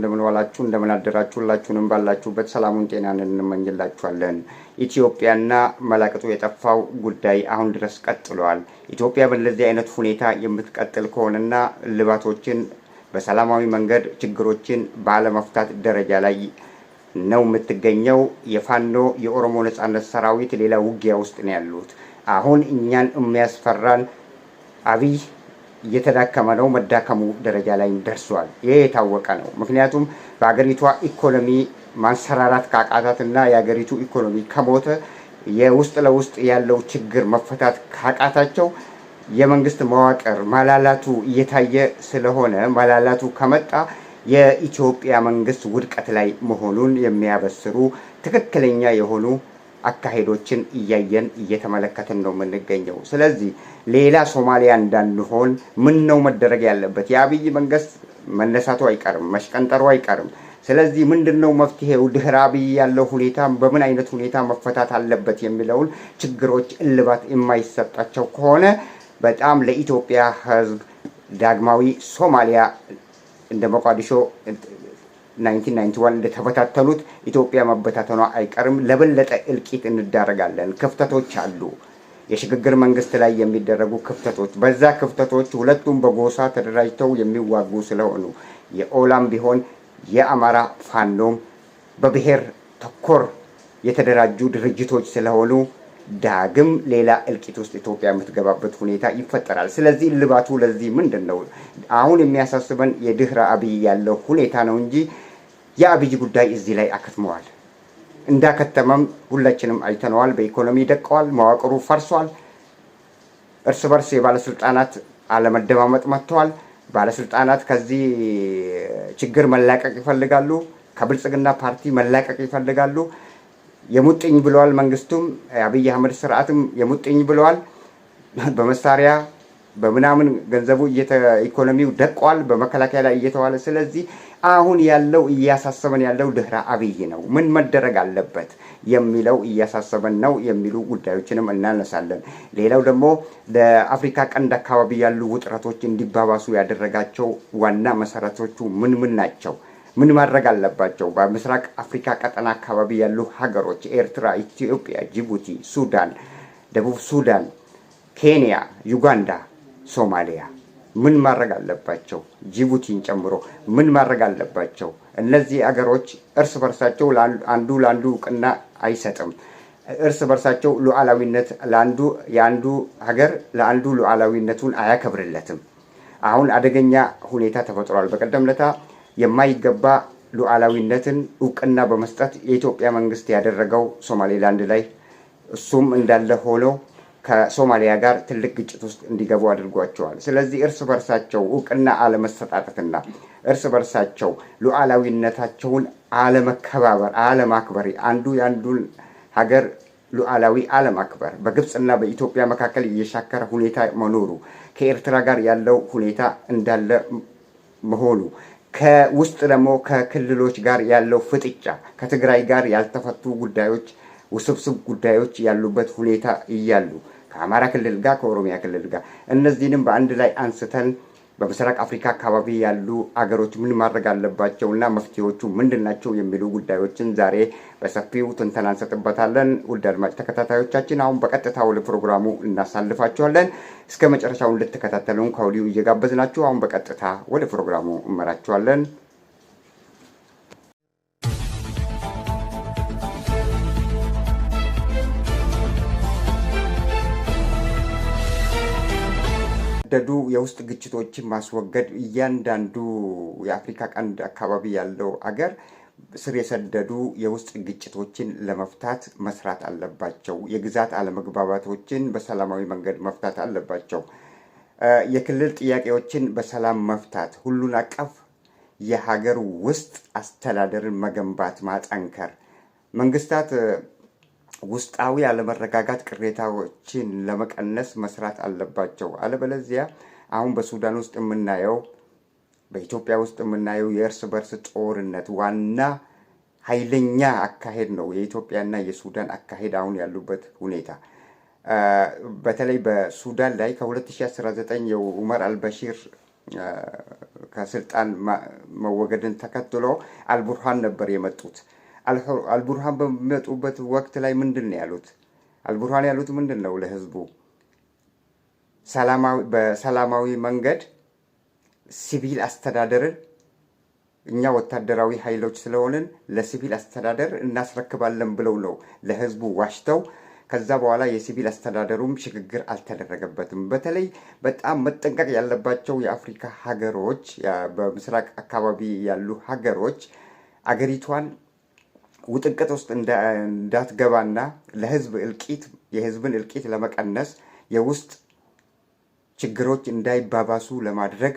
እንደምን ዋላችሁ እንደምን አደራችሁላችሁንም ባላችሁበት ሰላሙን ጤናን እንመኝላችኋለን። ኢትዮጵያና መላቀጡ የጠፋው ጉዳይ አሁን ድረስ ቀጥሏል። ኢትዮጵያ በእንደዚህ አይነት ሁኔታ የምትቀጥል ከሆነና ልባቶችን በሰላማዊ መንገድ ችግሮችን ባለመፍታት ደረጃ ላይ ነው የምትገኘው። የፋኖ የኦሮሞ ነጻነት ሰራዊት ሌላ ውጊያ ውስጥ ነው ያሉት። አሁን እኛን የሚያስፈራን አብይ እየተዳከመ ነው፣ መዳከሙ ደረጃ ላይ ደርሷል። ይሄ የታወቀ ነው። ምክንያቱም በአገሪቷ ኢኮኖሚ ማንሰራራት ካቃታትና የአገሪቱ ኢኮኖሚ ከሞተ የውስጥ ለውስጥ ያለው ችግር መፈታት ካቃታቸው የመንግስት መዋቅር ማላላቱ እየታየ ስለሆነ ማላላቱ ከመጣ የኢትዮጵያ መንግስት ውድቀት ላይ መሆኑን የሚያበስሩ ትክክለኛ የሆኑ አካሄዶችን እያየን እየተመለከትን ነው የምንገኘው። ስለዚህ ሌላ ሶማሊያ እንዳንሆን ምን ነው መደረግ ያለበት? የአብይ መንግስት መነሳቱ አይቀርም፣ መሽቀንጠሩ አይቀርም። ስለዚህ ምንድነው መፍትሄው? ድህረ አብይ ያለው ሁኔታ በምን አይነት ሁኔታ መፈታት አለበት የሚለውን ችግሮች እልባት የማይሰጣቸው ከሆነ በጣም ለኢትዮጵያ ህዝብ ዳግማዊ ሶማሊያ እንደ ሞቃዲሾ 1991 እንደተበታተኑት ኢትዮጵያ መበታተኗ አይቀርም። ለበለጠ እልቂት እንዳረጋለን። ክፍተቶች አሉ። የሽግግር መንግስት ላይ የሚደረጉ ክፍተቶች፣ በዛ ክፍተቶች ሁለቱም በጎሳ ተደራጅተው የሚዋጉ ስለሆኑ የኦላም ቢሆን የአማራ ፋኖም በብሔር ተኮር የተደራጁ ድርጅቶች ስለሆኑ ዳግም ሌላ እልቂት ውስጥ ኢትዮጵያ የምትገባበት ሁኔታ ይፈጠራል። ስለዚህ ልባቱ ለዚህ ምንድነው? አሁን የሚያሳስበን የድህረ አብይ ያለው ሁኔታ ነው እንጂ የአብይ ጉዳይ እዚህ ላይ አከትመዋል። እንዳከተመም ሁላችንም አይተነዋል። በኢኮኖሚ ደቀዋል፣ መዋቅሩ ፈርሷል። እርስ በርስ የባለስልጣናት አለመደማመጥ መጥተዋል። ባለስልጣናት ከዚህ ችግር መላቀቅ ይፈልጋሉ። ከብልጽግና ፓርቲ መላቀቅ ይፈልጋሉ። የሙጥኝ ብለዋል። መንግስቱም አብይ አህመድ ስርዓትም የሙጥኝ ብለዋል። በመሳሪያ በምናምን ገንዘቡ ኢኮኖሚው ደቋል፣ በመከላከያ ላይ እየተዋለ። ስለዚህ አሁን ያለው እያሳሰበን ያለው ድህረ አብይ ነው። ምን መደረግ አለበት የሚለው እያሳሰበን ነው የሚሉ ጉዳዮችንም እናነሳለን። ሌላው ደግሞ ለአፍሪካ ቀንድ አካባቢ ያሉ ውጥረቶች እንዲባባሱ ያደረጋቸው ዋና መሰረቶቹ ምን ምን ናቸው? ምን ማድረግ አለባቸው? በምስራቅ አፍሪካ ቀጠና አካባቢ ያሉ ሀገሮች ኤርትራ፣ ኢትዮጵያ፣ ጅቡቲ፣ ሱዳን፣ ደቡብ ሱዳን፣ ኬንያ፣ ዩጋንዳ፣ ሶማሊያ ምን ማድረግ አለባቸው? ጅቡቲን ጨምሮ ምን ማድረግ አለባቸው? እነዚህ ሀገሮች እርስ በርሳቸው አንዱ ለአንዱ እውቅና አይሰጥም። እርስ በርሳቸው ሉዓላዊነት የአንዱ ሀገር ለአንዱ ሉዓላዊነቱን አያከብርለትም። አሁን አደገኛ ሁኔታ ተፈጥሯል። በቀደም ለታ የማይገባ ሉዓላዊነትን እውቅና በመስጠት የኢትዮጵያ መንግስት ያደረገው ሶማሌላንድ ላይ እሱም እንዳለ ሆኖ ከሶማሊያ ጋር ትልቅ ግጭት ውስጥ እንዲገቡ አድርጓቸዋል። ስለዚህ እርስ በርሳቸው እውቅና አለመሰጣጠትና እርስ በርሳቸው ሉዓላዊነታቸውን አለመከባበር፣ አለማክበር፣ አንዱ የአንዱን ሀገር ሉዓላዊ አለማክበር በግብፅና በኢትዮጵያ መካከል እየሻከረ ሁኔታ መኖሩ፣ ከኤርትራ ጋር ያለው ሁኔታ እንዳለ መሆኑ፣ ከውስጥ ደግሞ ከክልሎች ጋር ያለው ፍጥጫ፣ ከትግራይ ጋር ያልተፈቱ ጉዳዮች፣ ውስብስብ ጉዳዮች ያሉበት ሁኔታ እያሉ ከአማራ ክልል ጋር ከኦሮሚያ ክልል ጋር እነዚህንም በአንድ ላይ አንስተን በምስራቅ አፍሪካ አካባቢ ያሉ አገሮች ምን ማድረግ አለባቸውና መፍትሄዎቹ ምንድናቸው የሚሉ ጉዳዮችን ዛሬ በሰፊው ትንተና እንሰጥበታለን። ውድ አድማጭ ተከታታዮቻችን አሁን በቀጥታ ወደ ፕሮግራሙ እናሳልፋችኋለን። እስከ መጨረሻው እንድትከታተሉን ከወዲሁ እየጋበዝናችሁ አሁን በቀጥታ ወደ ፕሮግራሙ እመራችኋለን። ደዱ የውስጥ ግጭቶችን ማስወገድ እያንዳንዱ የአፍሪካ ቀንድ አካባቢ ያለው አገር ስር የሰደዱ የውስጥ ግጭቶችን ለመፍታት መስራት አለባቸው። የግዛት አለመግባባቶችን በሰላማዊ መንገድ መፍታት አለባቸው። የክልል ጥያቄዎችን በሰላም መፍታት፣ ሁሉን አቀፍ የሀገር ውስጥ አስተዳደርን መገንባት፣ ማጠንከር፣ መንግስታት ውስጣዊ አለመረጋጋት ቅሬታዎችን ለመቀነስ መስራት አለባቸው። አለበለዚያ አሁን በሱዳን ውስጥ የምናየው በኢትዮጵያ ውስጥ የምናየው የእርስ በርስ ጦርነት ዋና ኃይለኛ አካሄድ ነው። የኢትዮጵያና የሱዳን አካሄድ አሁን ያሉበት ሁኔታ በተለይ በሱዳን ላይ ከ2019 የኡመር አልበሺር ከስልጣን መወገድን ተከትሎ አልቡርሃን ነበር የመጡት። አልቡርሃን በሚመጡበት ወቅት ላይ ምንድነው ያሉት? አልቡርሃን ያሉት ምንድነው? ለህዝቡ በሰላማዊ መንገድ ሲቪል አስተዳደርን እኛ ወታደራዊ ኃይሎች ስለሆንን ለሲቪል አስተዳደር እናስረክባለን ብለው ነው ለህዝቡ ዋሽተው። ከዛ በኋላ የሲቪል አስተዳደሩም ሽግግር አልተደረገበትም። በተለይ በጣም መጠንቀቅ ያለባቸው የአፍሪካ ሀገሮች፣ በምስራቅ አካባቢ ያሉ ሀገሮች አገሪቷን ውጥንቅጥ ውስጥ እንዳትገባና የህዝብን እልቂት ለመቀነስ የውስጥ ችግሮች እንዳይባባሱ ለማድረግ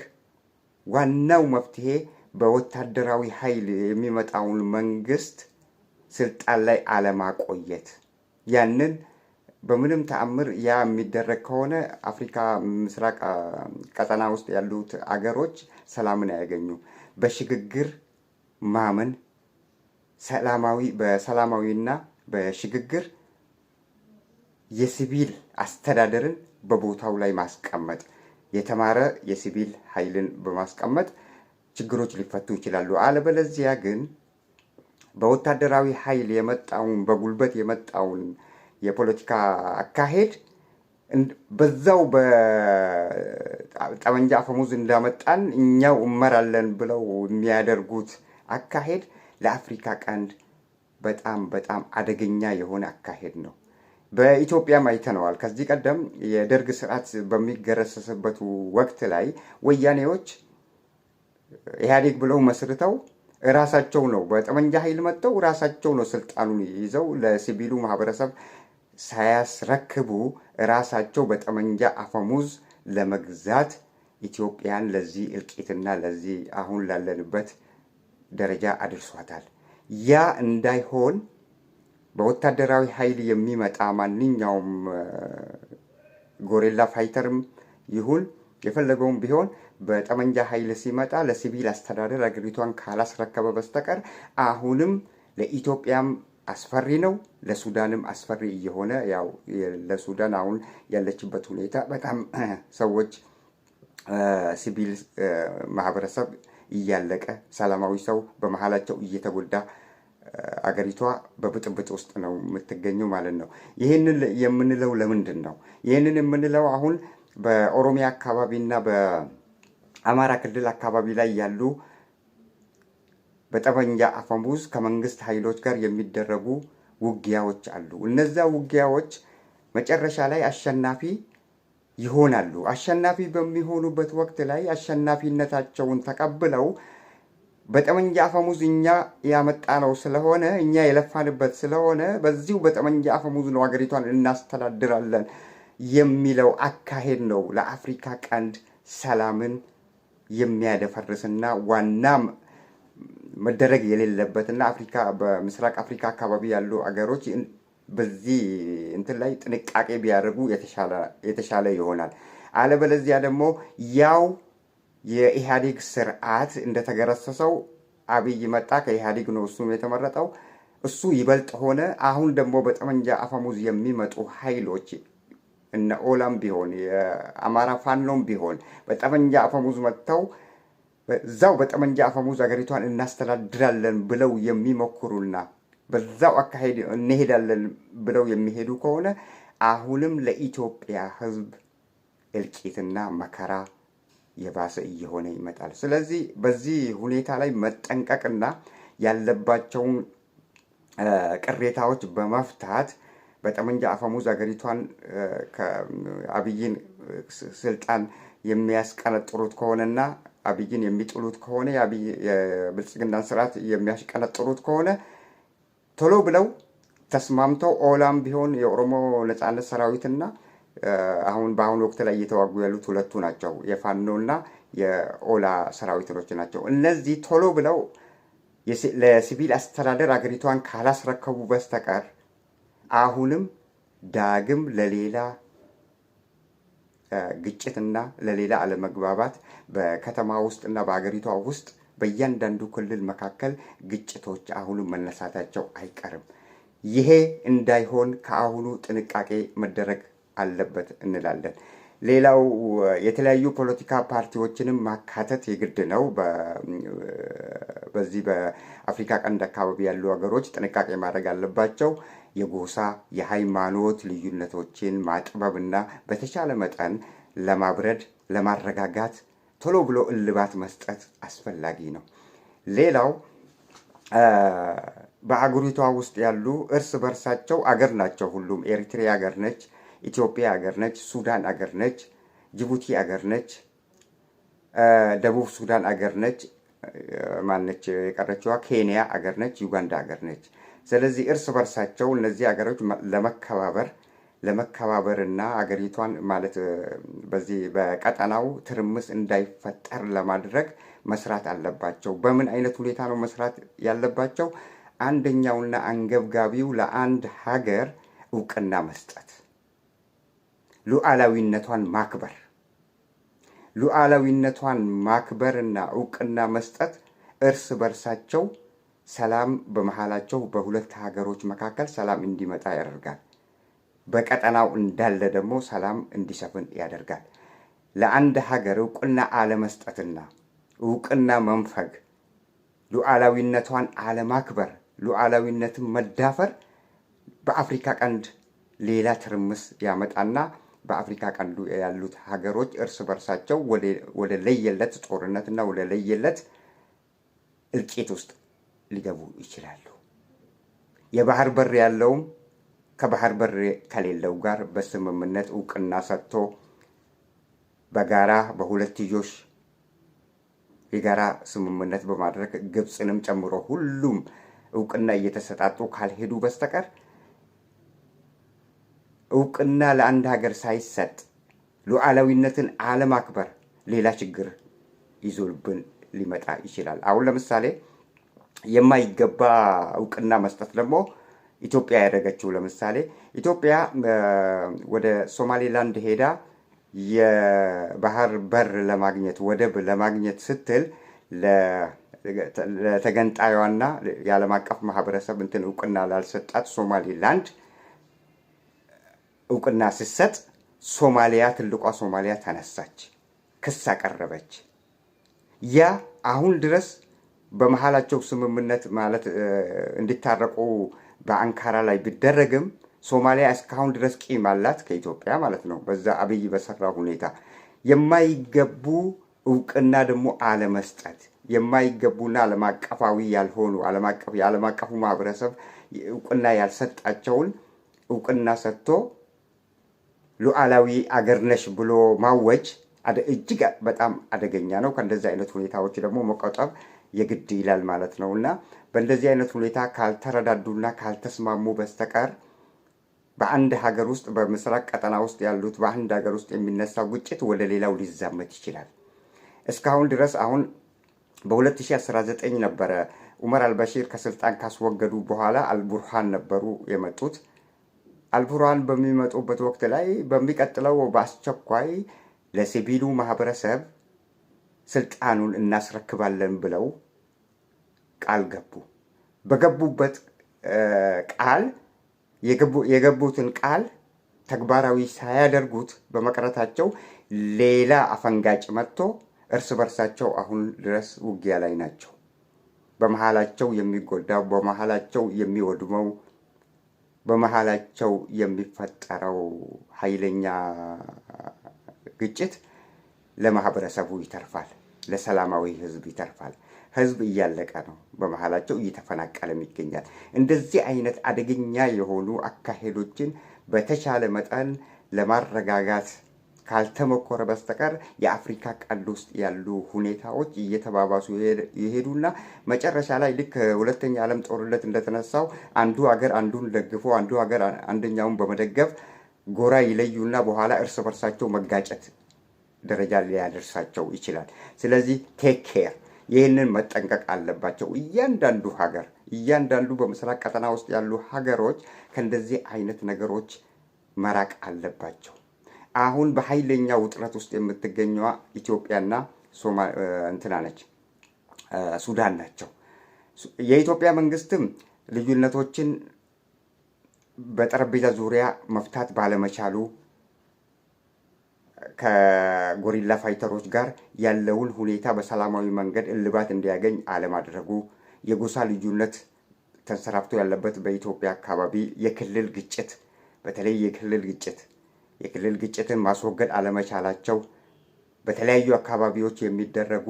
ዋናው መፍትሄ በወታደራዊ ኃይል የሚመጣውን መንግስት ስልጣን ላይ አለማቆየት። ያንን በምንም ተአምር ያ የሚደረግ ከሆነ አፍሪካ ምስራቅ ቀጠና ውስጥ ያሉት አገሮች ሰላምን አያገኙ። በሽግግር ማመን በሰላማዊና በሽግግር የሲቪል አስተዳደርን በቦታው ላይ ማስቀመጥ፣ የተማረ የሲቪል ኃይልን በማስቀመጥ ችግሮች ሊፈቱ ይችላሉ። አለበለዚያ ግን በወታደራዊ ኃይል የመጣውን በጉልበት የመጣውን የፖለቲካ አካሄድ በዛው በጠመንጃ አፈሙዝ እንዳመጣን እኛው እመራለን ብለው የሚያደርጉት አካሄድ ለአፍሪካ ቀንድ በጣም በጣም አደገኛ የሆነ አካሄድ ነው። በኢትዮጵያም አይተነዋል። ከዚህ ቀደም የደርግ ስርዓት በሚገረሰስበት ወቅት ላይ ወያኔዎች ኢህአዴግ ብለው መስርተው ራሳቸው ነው በጠመንጃ ኃይል መጥተው ራሳቸው ነው ስልጣኑን ይዘው ለሲቪሉ ማህበረሰብ ሳያስረክቡ ራሳቸው በጠመንጃ አፈሙዝ ለመግዛት ኢትዮጵያን ለዚህ እልቂትና ለዚህ አሁን ላለንበት ደረጃ አድርሷታል። ያ እንዳይሆን በወታደራዊ ኃይል የሚመጣ ማንኛውም ጎሪላ ፋይተርም ይሁን የፈለገውም ቢሆን በጠመንጃ ኃይል ሲመጣ ለሲቪል አስተዳደር አገሪቷን ካላስረከበ በስተቀር አሁንም ለኢትዮጵያም አስፈሪ ነው፣ ለሱዳንም አስፈሪ እየሆነ ያው ለሱዳን አሁን ያለችበት ሁኔታ በጣም ሰዎች ሲቪል ማህበረሰብ እያለቀ ሰላማዊ ሰው በመሃላቸው እየተጎዳ አገሪቷ በብጥብጥ ውስጥ ነው የምትገኘው ማለት ነው። ይህንን የምንለው ለምንድን ነው? ይህንን የምንለው አሁን በኦሮሚያ አካባቢና በአማራ ክልል አካባቢ ላይ ያሉ በጠመንጃ አፈሙዝ ከመንግስት ኃይሎች ጋር የሚደረጉ ውጊያዎች አሉ። እነዛ ውጊያዎች መጨረሻ ላይ አሸናፊ ይሆናሉ። አሸናፊ በሚሆኑበት ወቅት ላይ አሸናፊነታቸውን ተቀብለው በጠመንጃ አፈሙዝ እኛ ያመጣነው ስለሆነ እኛ የለፋንበት ስለሆነ በዚሁ በጠመንጃ አፈሙዝ ነው ሀገሪቷን እናስተዳድራለን የሚለው አካሄድ ነው ለአፍሪካ ቀንድ ሰላምን የሚያደፈርስና ዋናም መደረግ የሌለበትና አፍሪካ በምስራቅ አፍሪካ አካባቢ ያሉ አገሮች በዚህ እንትን ላይ ጥንቃቄ ቢያደርጉ የተሻለ ይሆናል። አለበለዚያ ደግሞ ያው የኢህአዴግ ስርዓት እንደተገረሰሰው አብይ መጣ፣ ከኢህአዴግ ነው እሱም የተመረጠው፣ እሱ ይበልጥ ሆነ። አሁን ደግሞ በጠመንጃ አፈሙዝ የሚመጡ ኃይሎች እነ ኦላም ቢሆን የአማራ ፋኖም ቢሆን በጠመንጃ አፈሙዝ መጥተው በዛው በጠመንጃ አፈሙዝ አገሪቷን እናስተዳድራለን ብለው የሚሞክሩና በዛው አካሄድ እንሄዳለን ብለው የሚሄዱ ከሆነ አሁንም ለኢትዮጵያ ሕዝብ እልቂትና መከራ የባሰ እየሆነ ይመጣል። ስለዚህ በዚህ ሁኔታ ላይ መጠንቀቅና ያለባቸውን ቅሬታዎች በመፍታት በጠመንጃ አፈሙዝ አገሪቷን ከአብይን ስልጣን የሚያስቀነጥሩት ከሆነና አብይን የሚጥሉት ከሆነ የብልጽግናን ስርዓት የሚያስቀነጥሩት ከሆነ ቶሎ ብለው ተስማምተው ኦላም ቢሆን የኦሮሞ ነጻነት ሰራዊትና አሁን በአሁኑ ወቅት ላይ እየተዋጉ ያሉት ሁለቱ ናቸው፣ የፋኖና የኦላ ሰራዊቶች ናቸው። እነዚህ ቶሎ ብለው ለሲቪል አስተዳደር አገሪቷን ካላስረከቡ በስተቀር አሁንም ዳግም ለሌላ ግጭትና ለሌላ አለመግባባት በከተማ ውስጥና በአገሪቷ ውስጥ በእያንዳንዱ ክልል መካከል ግጭቶች አሁንም መነሳታቸው አይቀርም። ይሄ እንዳይሆን ከአሁኑ ጥንቃቄ መደረግ አለበት እንላለን። ሌላው የተለያዩ ፖለቲካ ፓርቲዎችንም ማካተት የግድ ነው። በዚህ በአፍሪካ ቀንድ አካባቢ ያሉ ሀገሮች ጥንቃቄ ማድረግ አለባቸው። የጎሳ የሃይማኖት ልዩነቶችን ማጥበብና በተቻለ መጠን ለማብረድ ለማረጋጋት ቶሎ ብሎ እልባት መስጠት አስፈላጊ ነው። ሌላው በአገሪቷ ውስጥ ያሉ እርስ በርሳቸው አገር ናቸው። ሁሉም ኤሪትሪያ አገር ነች፣ ኢትዮጵያ አገር ነች፣ ሱዳን አገር ነች፣ ጅቡቲ አገር ነች፣ ደቡብ ሱዳን አገር ነች፣ ማነች የቀረችዋ ኬንያ አገር ነች፣ ዩጋንዳ አገር ነች። ስለዚህ እርስ በርሳቸው እነዚህ አገሮች ለመከባበርና አገሪቷን ማለት በዚህ በቀጠናው ትርምስ እንዳይፈጠር ለማድረግ መስራት አለባቸው። በምን አይነት ሁኔታ ነው መስራት ያለባቸው? አንደኛውና አንገብጋቢው ለአንድ ሀገር እውቅና መስጠት፣ ሉዓላዊነቷን ማክበር። ሉዓላዊነቷን ማክበርና እውቅና መስጠት እርስ በርሳቸው ሰላም በመሃላቸው በሁለት ሀገሮች መካከል ሰላም እንዲመጣ ያደርጋል። በቀጠናው እንዳለ ደግሞ ሰላም እንዲሰፍን ያደርጋል። ለአንድ ሀገር እውቅና አለመስጠትና እውቅና መንፈግ፣ ሉዓላዊነቷን አለማክበር፣ ሉዓላዊነትን መዳፈር በአፍሪካ ቀንድ ሌላ ትርምስ ያመጣና በአፍሪካ ቀንዱ ያሉት ሀገሮች እርስ በርሳቸው ወደ ለየለት ጦርነትና ወደ ለየለት እልቂት ውስጥ ሊገቡ ይችላሉ። የባህር በር ያለውም ከባህር በር ከሌለው ጋር በስምምነት እውቅና ሰጥቶ በጋራ በሁለትዮሽ የጋራ ስምምነት በማድረግ ግብፅንም ጨምሮ ሁሉም እውቅና እየተሰጣጡ ካልሄዱ በስተቀር እውቅና ለአንድ ሀገር ሳይሰጥ ሉዓላዊነትን አለማክበር ሌላ ችግር ይዞልብን ሊመጣ ይችላል። አሁን ለምሳሌ የማይገባ እውቅና መስጠት ደግሞ ኢትዮጵያ ያደረገችው፣ ለምሳሌ ኢትዮጵያ ወደ ሶማሌላንድ ሄዳ የባህር በር ለማግኘት ወደብ ለማግኘት ስትል ለተገንጣዩና የዓለም አቀፍ ማህበረሰብ እንትን እውቅና ላልሰጣት ሶማሌላንድ እውቅና ስትሰጥ ሶማሊያ ትልቋ ሶማሊያ ተነሳች፣ ክስ አቀረበች። ያ አሁን ድረስ በመሃላቸው ስምምነት ማለት እንዲታረቁ በአንካራ ላይ ቢደረግም ሶማሊያ እስካሁን ድረስ ቂም አላት ከኢትዮጵያ ማለት ነው። በዛ አብይ በሰራው ሁኔታ የማይገቡ እውቅና ደግሞ አለመስጠት፣ የማይገቡና ዓለም አቀፋዊ ያልሆኑ የዓለም አቀፉ ማህበረሰብ እውቅና ያልሰጣቸውን እውቅና ሰጥቶ ሉዓላዊ አገር ነሽ ብሎ ማወጅ እጅግ በጣም አደገኛ ነው። ከእንደዚህ አይነት ሁኔታዎች ደግሞ መቆጠብ የግድ ይላል ማለት ነው እና በእንደዚህ አይነት ሁኔታ ካልተረዳዱና ካልተስማሙ በስተቀር በአንድ ሀገር ውስጥ በምስራቅ ቀጠና ውስጥ ያሉት በአንድ ሀገር ውስጥ የሚነሳው ግጭት ወደ ሌላው ሊዛመት ይችላል። እስካሁን ድረስ አሁን በ2019 ነበረ ዑመር አልበሺር ከስልጣን ካስወገዱ በኋላ አልቡርሃን ነበሩ የመጡት። አልቡርሃን በሚመጡበት ወቅት ላይ በሚቀጥለው በአስቸኳይ ለሲቪሉ ማህበረሰብ ስልጣኑን እናስረክባለን ብለው ቃል ገቡ። በገቡበት ቃል የገቡትን ቃል ተግባራዊ ሳያደርጉት በመቅረታቸው ሌላ አፈንጋጭ መጥቶ እርስ በርሳቸው አሁን ድረስ ውጊያ ላይ ናቸው። በመሃላቸው የሚጎዳው፣ በመሃላቸው የሚወድመው፣ በመሃላቸው የሚፈጠረው ኃይለኛ ግጭት ለማህበረሰቡ ይተርፋል፣ ለሰላማዊ ህዝብ ይተርፋል። ህዝብ እያለቀ ነው፣ በመሃላቸው እየተፈናቀለም ይገኛል። እንደዚህ አይነት አደገኛ የሆኑ አካሄዶችን በተቻለ መጠን ለማረጋጋት ካልተሞከረ በስተቀር የአፍሪካ ቀንድ ውስጥ ያሉ ሁኔታዎች እየተባባሱ ይሄዱና መጨረሻ ላይ ልክ ሁለተኛ ዓለም ጦርነት እንደተነሳው አንዱ ሀገር አንዱን ደግፎ አንዱ ሀገር አንደኛውን በመደገፍ ጎራ ይለዩና በኋላ እርስ በርሳቸው መጋጨት ደረጃ ሊያደርሳቸው ይችላል። ስለዚህ ቴክ ኬር፣ ይህንን መጠንቀቅ አለባቸው። እያንዳንዱ በምስራቅ ቀጠና ውስጥ ያሉ ሀገሮች ከእንደዚህ አይነት ነገሮች መራቅ አለባቸው። አሁን በኃይለኛ ውጥረት ውስጥ የምትገኘዋ ኢትዮጵያና ሱዳን ናቸው። የኢትዮጵያ መንግስትም ልዩነቶችን በጠረጴዛ ዙሪያ መፍታት ባለመቻሉ ከጎሪላ ፋይተሮች ጋር ያለውን ሁኔታ በሰላማዊ መንገድ እልባት እንዲያገኝ አለማድረጉ፣ የጎሳ ልዩነት ተንሰራፍቶ ያለበት በኢትዮጵያ አካባቢ የክልል ግጭት በተለይ የክልል ግጭትን ማስወገድ አለመቻላቸው፣ በተለያዩ አካባቢዎች የሚደረጉ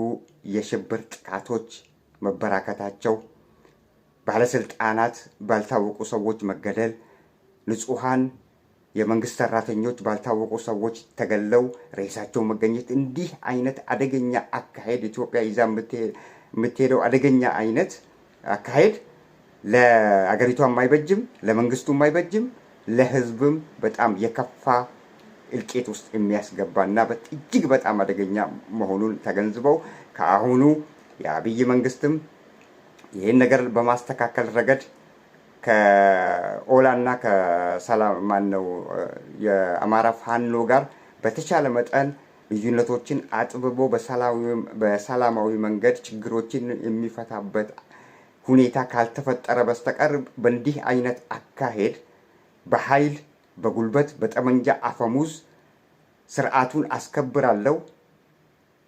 የሽብር ጥቃቶች መበራከታቸው፣ ባለስልጣናት ባልታወቁ ሰዎች መገደል፣ ንጹሃን የመንግስት ሰራተኞች ባልታወቁ ሰዎች ተገለው ሬሳቸው መገኘት፣ እንዲህ አይነት አደገኛ አካሄድ ኢትዮጵያ ይዛ የምትሄደው አደገኛ አይነት አካሄድ ለአገሪቷም አይበጅም፣ ለመንግስቱም አይበጅም፣ ለህዝብም በጣም የከፋ እልቂት ውስጥ የሚያስገባና እጅግ በጣም አደገኛ መሆኑን ተገንዝበው ከአሁኑ የአብይ መንግስትም ይህን ነገር በማስተካከል ረገድ ከኦላና ከሰላም ማነው የአማራ ፋኖ ጋር በተቻለ መጠን ልዩነቶችን አጥብቦ በሰላማዊ መንገድ ችግሮችን የሚፈታበት ሁኔታ ካልተፈጠረ በስተቀር በእንዲህ አይነት አካሄድ በኃይል በጉልበት በጠመንጃ አፈሙዝ ስርዓቱን አስከብራለሁ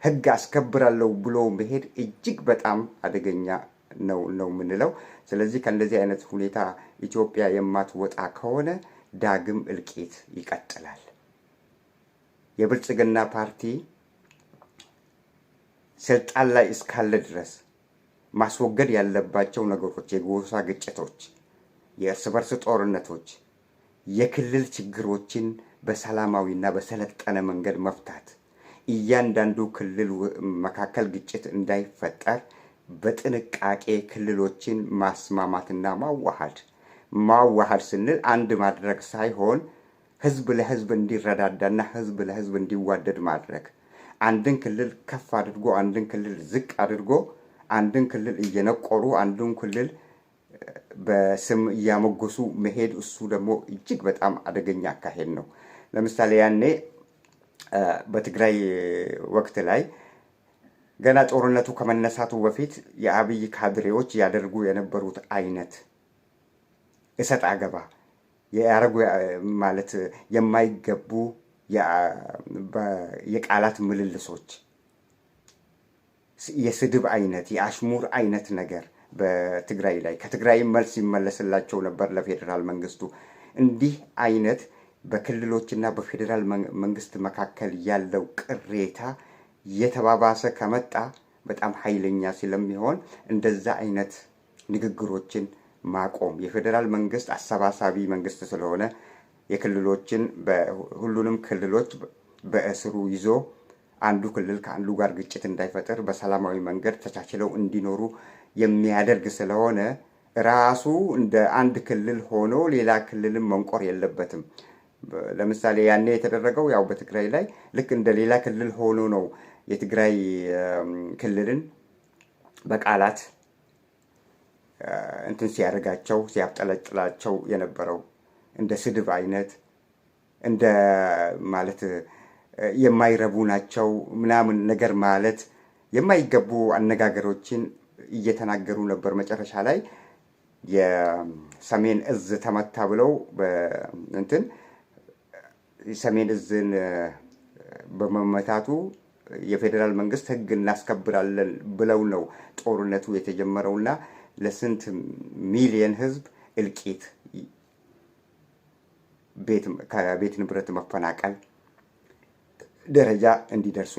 ህግ አስከብራለሁ ብሎ መሄድ እጅግ በጣም አደገኛ ነው የምንለው። ስለዚህ ከእንደዚህ አይነት ሁኔታ ኢትዮጵያ የማትወጣ ከሆነ ዳግም እልቂት ይቀጥላል። የብልጽግና ፓርቲ ስልጣን ላይ እስካለ ድረስ ማስወገድ ያለባቸው ነገሮች የጎሳ ግጭቶች፣ የእርስ በርስ ጦርነቶች፣ የክልል ችግሮችን በሰላማዊና በሰለጠነ መንገድ መፍታት፣ እያንዳንዱ ክልል መካከል ግጭት እንዳይፈጠር በጥንቃቄ ክልሎችን ማስማማትና ማዋሃድ ስንል አንድ ማድረግ ሳይሆን ህዝብ ለህዝብ እንዲረዳዳና ህዝብ ለህዝብ እንዲዋደድ ማድረግ፣ አንድን ክልል ከፍ አድርጎ አንድን ክልል ዝቅ አድርጎ አንድን ክልል እየነቆሩ አንዱን ክልል በስም እያሞገሱ መሄድ እሱ ደግሞ እጅግ በጣም አደገኛ አካሄድ ነው። ለምሳሌ ያኔ በትግራይ ወቅት ላይ ገና ጦርነቱ ከመነሳቱ በፊት የአብይ ካድሬዎች ያደርጉ የነበሩት አይነት እሰጥ አገባ ያረጉ ማለት የማይገቡ የቃላት ምልልሶች፣ የስድብ አይነት የአሽሙር አይነት ነገር በትግራይ ላይ ከትግራይ መልስ ይመለስላቸው ነበር ለፌዴራል መንግስቱ። እንዲህ አይነት በክልሎችና በፌዴራል መንግስት መካከል ያለው ቅሬታ የተባባሰ ከመጣ በጣም ኃይለኛ ስለሚሆን እንደዛ አይነት ንግግሮችን ማቆም፣ የፌዴራል መንግስት አሰባሳቢ መንግስት ስለሆነ የክልሎችን ሁሉንም ክልሎች በእስሩ ይዞ አንዱ ክልል ከአንዱ ጋር ግጭት እንዳይፈጠር በሰላማዊ መንገድ ተቻችለው እንዲኖሩ የሚያደርግ ስለሆነ ራሱ እንደ አንድ ክልል ሆኖ ሌላ ክልልን መንቆር የለበትም። ለምሳሌ ያኔ የተደረገው ያው በትግራይ ላይ ልክ እንደ ሌላ ክልል ሆኖ ነው የትግራይ ክልልን በቃላት እንትን ሲያደርጋቸው ሲያብጠለጥላቸው የነበረው እንደ ስድብ አይነት እንደ ማለት የማይረቡ ናቸው ምናምን ነገር ማለት የማይገቡ አነጋገሮችን እየተናገሩ ነበር። መጨረሻ ላይ የሰሜን እዝ ተመታ ብለው እንትን ሰሜን እዝን በመመታቱ የፌዴራል መንግስት ህግ እናስከብራለን ብለው ነው ጦርነቱ የተጀመረውና ለስንት ሚሊየን ህዝብ እልቂት፣ ከቤት ንብረት መፈናቀል ደረጃ እንዲደርሱ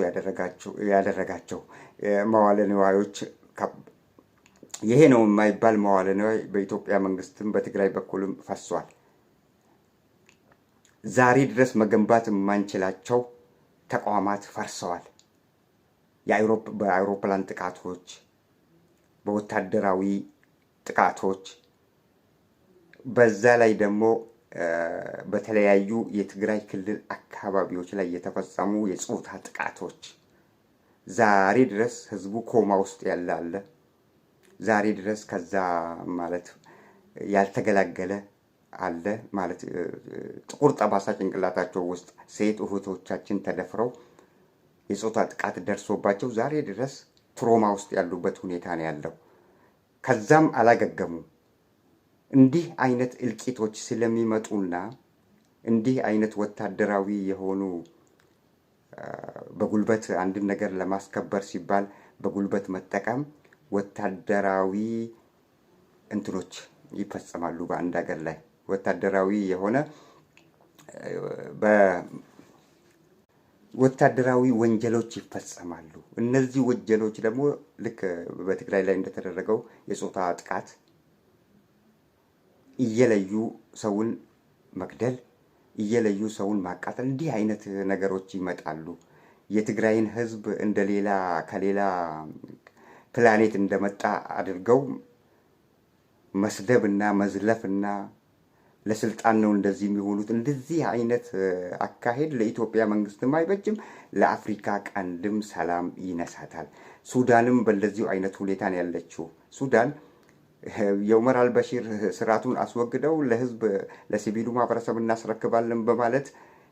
ያደረጋቸው መዋለ ንዋዮች ይሄ ነው የማይባል መዋለ ንዋይ በኢትዮጵያ መንግስትም በትግራይ በኩልም ፈሷል። ዛሬ ድረስ መገንባት የማንችላቸው ተቋማት ፈርሰዋል። በአውሮፕላን ጥቃቶች፣ በወታደራዊ ጥቃቶች፣ በዛ ላይ ደግሞ በተለያዩ የትግራይ ክልል አካባቢዎች ላይ የተፈጸሙ የጾታ ጥቃቶች ዛሬ ድረስ ህዝቡ ኮማ ውስጥ ያለ ዛሬ ድረስ ከዛ ማለት ያልተገላገለ አለ ማለት ጥቁር ጠባሳ ጭንቅላታቸው ውስጥ ሴት እህቶቻችን ተደፍረው የጾታ ጥቃት ደርሶባቸው ዛሬ ድረስ ትሮማ ውስጥ ያሉበት ሁኔታ ነው ያለው። ከዛም አላገገሙ። እንዲህ አይነት እልቂቶች ስለሚመጡና እንዲህ አይነት ወታደራዊ የሆኑ በጉልበት አንድን ነገር ለማስከበር ሲባል በጉልበት መጠቀም ወታደራዊ እንትኖች ይፈጸማሉ። በአንድ ሀገር ላይ ወታደራዊ የሆነ ወታደራዊ ወንጀሎች ይፈጸማሉ። እነዚህ ወንጀሎች ደግሞ ልክ በትግራይ ላይ እንደተደረገው የጾታ ጥቃት እየለዩ ሰውን መግደል፣ እየለዩ ሰውን ማቃጠል፣ እንዲህ አይነት ነገሮች ይመጣሉ። የትግራይን ህዝብ እንደሌላ ከሌላ ፕላኔት እንደመጣ አድርገው መስደብና መዝለፍና ለስልጣን ነው እንደዚህ የሚሆኑት። እንደዚህ አይነት አካሄድ ለኢትዮጵያ መንግስትም አይበጅም፣ ለአፍሪካ ቀንድም ሰላም ይነሳታል። ሱዳንም በእንደዚሁ አይነት ሁኔታ ነው ያለችው። ሱዳን የዑመር አልበሺር ስርዓቱን አስወግደው ለህዝብ ለሲቪሉ ማህበረሰብ እናስረክባለን በማለት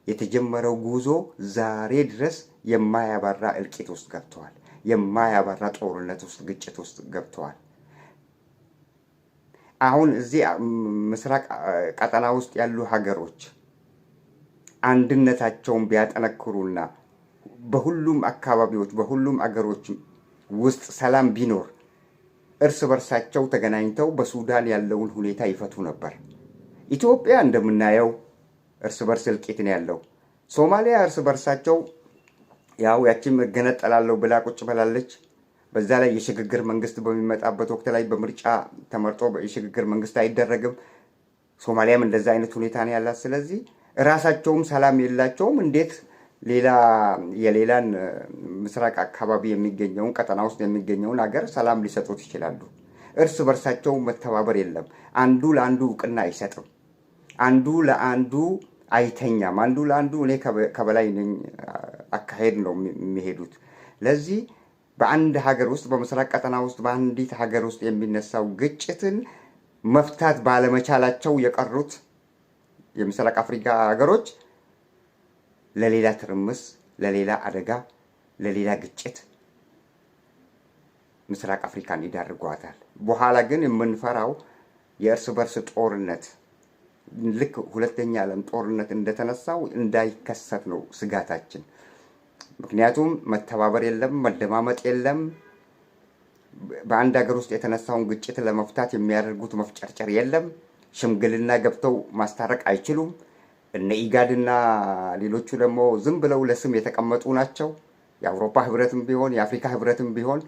የተጀመረው ጉዞ ዛሬ ድረስ የማያባራ እልቂት ውስጥ ገብተዋል። የማያባራ ጦርነት ውስጥ፣ ግጭት ውስጥ ገብተዋል። አሁን እዚህ ምስራቅ ቀጠና ውስጥ ያሉ ሀገሮች አንድነታቸውን ቢያጠነክሩና በሁሉም አካባቢዎች በሁሉም አገሮች ውስጥ ሰላም ቢኖር እርስ በርሳቸው ተገናኝተው በሱዳን ያለውን ሁኔታ ይፈቱ ነበር። ኢትዮጵያ እንደምናየው እርስ በርስ እልቂት ነው ያለው። ሶማሊያ እርስ በርሳቸው ያው ያቺም እገነጠላለሁ ብላ ቁጭ ብላለች። በዛ ላይ የሽግግር መንግስት በሚመጣበት ወቅት ላይ በምርጫ ተመርጦ የሽግግር መንግስት አይደረግም። ሶማሊያም እንደዛ አይነት ሁኔታ ነው ያላት። ስለዚህ ራሳቸውም ሰላም የላቸውም። እንዴት የሌላን ምስራቅ አካባቢ የሚገኘውን ቀጠና ውስጥ የሚገኘውን ሀገር ሰላም ሊሰጡት ይችላሉ? እርስ በርሳቸው መተባበር የለም። አንዱ ለአንዱ እውቅና አይሰጥም። አንዱ ለአንዱ አይተኛም። አንዱ ለአንዱ እኔ ከበላይ ነኝ አካሄድ ነው የሚሄዱት። ለዚህ በአንድ ሀገር ውስጥ በምስራቅ ቀጠና ውስጥ በአንዲት ሀገር ውስጥ የሚነሳው ግጭትን መፍታት ባለመቻላቸው የቀሩት የምስራቅ አፍሪካ ሀገሮች ለሌላ ትርምስ፣ ለሌላ አደጋ፣ ለሌላ ግጭት ምስራቅ አፍሪካን ይዳርጓታል። በኋላ ግን የምንፈራው የእርስ በርስ ጦርነት ልክ ሁለተኛ ዓለም ጦርነት እንደተነሳው እንዳይከሰት ነው ስጋታችን። ምክንያቱም መተባበር የለም፣ መደማመጥ የለም። በአንድ ሀገር ውስጥ የተነሳውን ግጭት ለመፍታት የሚያደርጉት መፍጨርጨር የለም። ሽምግልና ገብተው ማስታረቅ አይችሉም። እነ ኢጋድና ሌሎቹ ደግሞ ዝም ብለው ለስም የተቀመጡ ናቸው። የአውሮፓ ህብረትም ቢሆን የአፍሪካ ህብረትም ቢሆን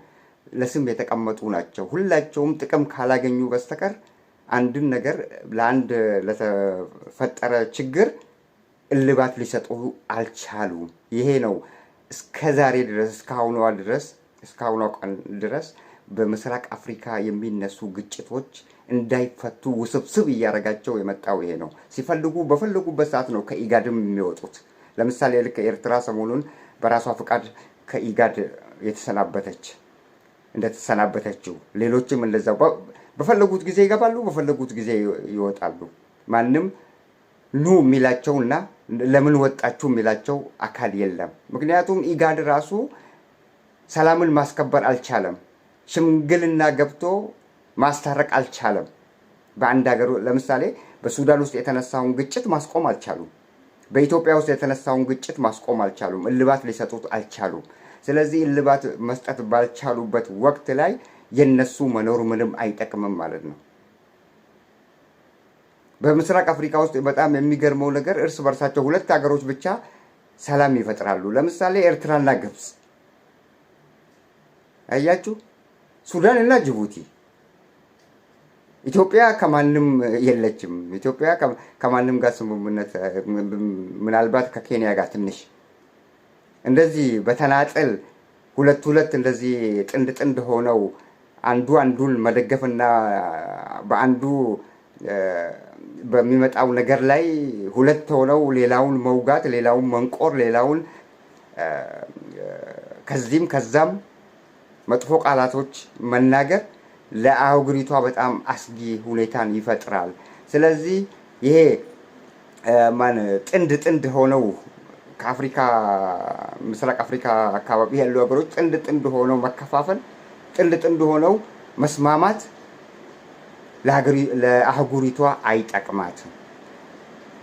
ለስም የተቀመጡ ናቸው። ሁላቸውም ጥቅም ካላገኙ በስተቀር አንድን ነገር ለአንድ ለተፈጠረ ችግር እልባት ሊሰጡ አልቻሉም። ይሄ ነው እስከዛሬ ድረስ እስካሁኗ ቀን ድረስ በምስራቅ አፍሪካ የሚነሱ ግጭቶች እንዳይፈቱ ውስብስብ እያደረጋቸው የመጣው ይሄ ነው። ሲፈልጉ በፈለጉበት ሰዓት ነው ከኢጋድም የሚወጡት። ለምሳሌ ልክ ኤርትራ ሰሞኑን በራሷ ፍቃድ ከኢጋድ እንደተሰናበተችው ሌሎችም እንደዛው በፈለጉት ጊዜ ይገባሉ፣ በፈለጉት ጊዜ ይወጣሉ። ማንም ኑ የሚላቸውና ለምን ወጣችሁ የሚላቸው አካል የለም። ምክንያቱም ኢጋድ ራሱ ሰላምን ማስከበር አልቻለም። ሽምግልና ገብቶ ማስታረቅ አልቻለም። በአንድ ሀገር ለምሳሌ በሱዳን ውስጥ የተነሳውን ግጭት ማስቆም አልቻሉም። በኢትዮጵያ ውስጥ የተነሳውን ግጭት ማስቆም አልቻሉም። እልባት ሊሰጡት አልቻሉም። ስለዚህ እልባት መስጠት ባልቻሉበት ወቅት ላይ የነሱ መኖር ምንም አይጠቅምም ማለት ነው። በምስራቅ አፍሪካ ውስጥ በጣም የሚገርመው ነገር እርስ በርሳቸው ሁለት ሀገሮች ብቻ ሰላም ይፈጥራሉ። ለምሳሌ ኤርትራና ግብጽ አያችሁ፣ ሱዳን እና ጅቡቲ። ኢትዮጵያ ከማንም የለችም። ኢትዮጵያ ከማንም ጋር ስምምነት ምናልባት ከኬንያ ጋር ትንሽ እንደዚህ በተናጠል ሁለት እንደዚህ ጥንድ ሆነው አንዱ አንዱን መደገፍና በአንዱ በሚመጣው ነገር ላይ ሁለት ሆነው ሌላውን መውጋት፣ ሌላውን መንቆር፣ ሌላውን ከዚህም ከዛም መጥፎ ቃላቶች መናገር ለአህጉሪቷ በጣም አስጊ ሁኔታን ይፈጥራል። ስለዚህ ይሄ ጥንድ ሆነው ከአፍሪካ ምስራቅ አፍሪካ አካባቢ ያሉ ሀገሮች ጥንድ ሆነው መከፋፈል፣ ጥንድ ሆነው መስማማት ለአህጉሪቷ አይጠቅማትም።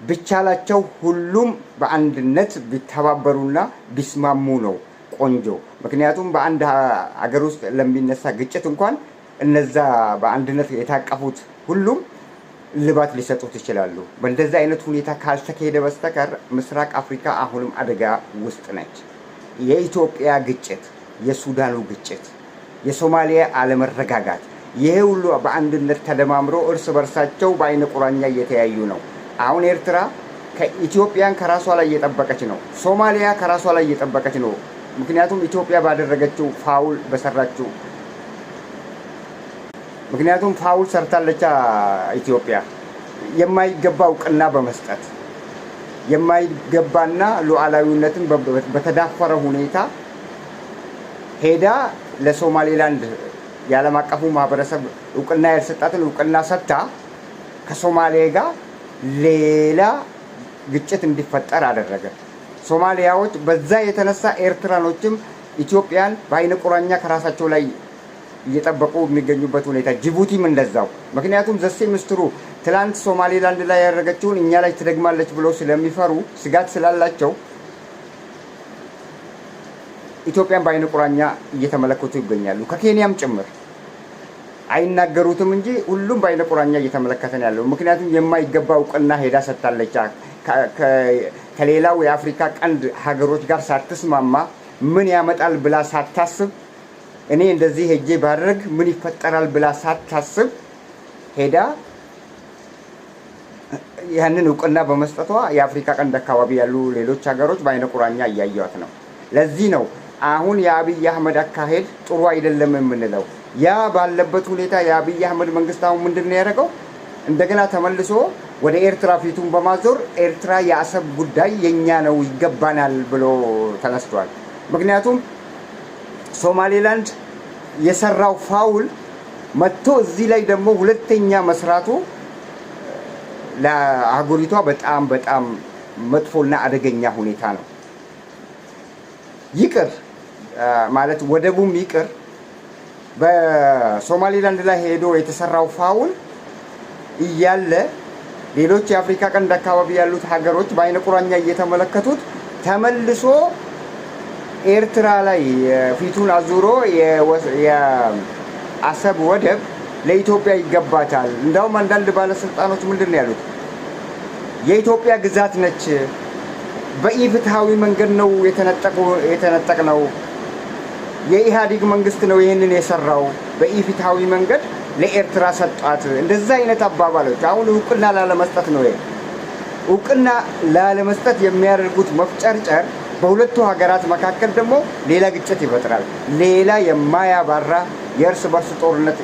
ቢቻላቸው ሁሉም በአንድነት ቢተባበሩና ቢስማሙ ነው ቆንጆ። ምክንያቱም በአንድ ሀገር ውስጥ ለሚነሳ ግጭት እንኳን እነዛ በአንድነት የታቀፉት ሁሉም ልባት ሊሰጡት ይችላሉ። በእንደዚህ አይነት ሁኔታ ካልተካሄደ በስተቀር ምስራቅ አፍሪካ አሁንም አደጋ ውስጥ ነች። የኢትዮጵያ ግጭት፣ የሱዳኑ ግጭት፣ የሶማሊያ አለመረጋጋት፣ ይሄ ሁሉ በአንድነት ተደማምሮ እርስ በርሳቸው በአይነ ቁራኛ እየተያዩ ነው። አሁን ኤርትራ ከኢትዮጵያን ከራሷ ላይ እየጠበቀች ነው። ሶማሊያ ከራሷ ላይ እየጠበቀች ነው። ምክንያቱም ኢትዮጵያ ባደረገችው ፋውል በሰራችው ምክንያቱም ፋውል ሰርታለች። ኢትዮጵያ የማይገባ እውቅና በመስጠት የማይገባና ሉዓላዊነትን በተዳፈረ ሁኔታ ሄዳ ለሶማሌላንድ የዓለም አቀፉ ማህበረሰብ እውቅና ያልሰጣትን እውቅና ሰጥታ ከሶማሊያ ጋር ሌላ ግጭት እንዲፈጠር አደረገ። ሶማሊያዎች በዛ የተነሳ ኤርትራኖችም ኢትዮጵያን በአይነ ቁራኛ ከራሳቸው ላይ እየጠበቁ የሚገኙበት ሁኔታ፣ ጅቡቲም እንደዛው። ምክንያቱም ዘሴ ምስትሩ ትላንት ሶማሌላንድ ላይ ያደረገችውን እኛ ላይ ትደግማለች ብለው ስለሚፈሩ ስጋት ስላላቸው ኢትዮጵያን በአይነ ቁራኛ እየተመለከቱ ይገኛሉ። ከኬንያም ጭምር አይናገሩትም እንጂ ሁሉም በአይነ ቁራኛ እየተመለከተን ያለው። ምክንያቱም የማይገባ እውቅና ሄዳ ሰጥታለች። ከሌላው የአፍሪካ ቀንድ ሀገሮች ጋር ሳትስማማ ምን ያመጣል ብላ ሳታስብ፣ እኔ እንደዚህ ሄጄ ባደርግ ምን ይፈጠራል ብላ ሳታስብ ሄዳ ያንን እውቅና በመስጠቷ የአፍሪካ ቀንድ አካባቢ ያሉ ሌሎች ሀገሮች በአይነ ቁራኛ እያዩት ነው። ለዚህ ነው አሁን የአብይ አህመድ አካሄድ ጥሩ አይደለም የምንለው። ያ ባለበት ሁኔታ የአብይ አህመድ መንግስት አሁን ምንድን ነው ያደረገው? እንደገና ተመልሶ ወደ ኤርትራ ፊቱን በማዞር ኤርትራ የአሰብ ጉዳይ የኛ ነው ይገባናል ብሎ ተነስቷል። ምክንያቱም ሶማሌላንድ የሰራው ፋውል መጥቶ እዚህ ላይ ደግሞ ሁለተኛ መስራቱ ለአህጉሪቷ በጣም በጣም መጥፎና አደገኛ ሁኔታ ነው። ይቅር ማለት ወደቡም ይቅር፣ በሶማሌላንድ ላይ ሄዶ የተሰራው ፋውል እያለ ሌሎች የአፍሪካ ቀንድ አካባቢ ያሉት ሀገሮች በአይነ ቁራኛ እየተመለከቱት ተመልሶ ኤርትራ ላይ ፊቱን አዙሮ የአሰብ ወደብ ለኢትዮጵያ ይገባታል። እንዳውም አንዳንድ ባለስልጣኖች ምንድን ነው ያሉት? የኢትዮጵያ ግዛት ነች፣ በኢፍትሃዊ መንገድ ነው የተነጠቅነው፣ የኢህአዴግ መንግስት ነው ይህንን የሰራው፣ በኢፍትሃዊ መንገድ ለኤርትራ ሰጣት። እንደዛ አይነት አባባሎች አሁን እውቅና ላለመስጠት ነው። እውቅና ላለመስጠት የሚያደርጉት መፍጨርጨር በሁለቱ ሀገራት መካከል ደግሞ ሌላ ግጭት ይፈጥራል። ሌላ የማያባራ የእርስ በርስ ጦርነት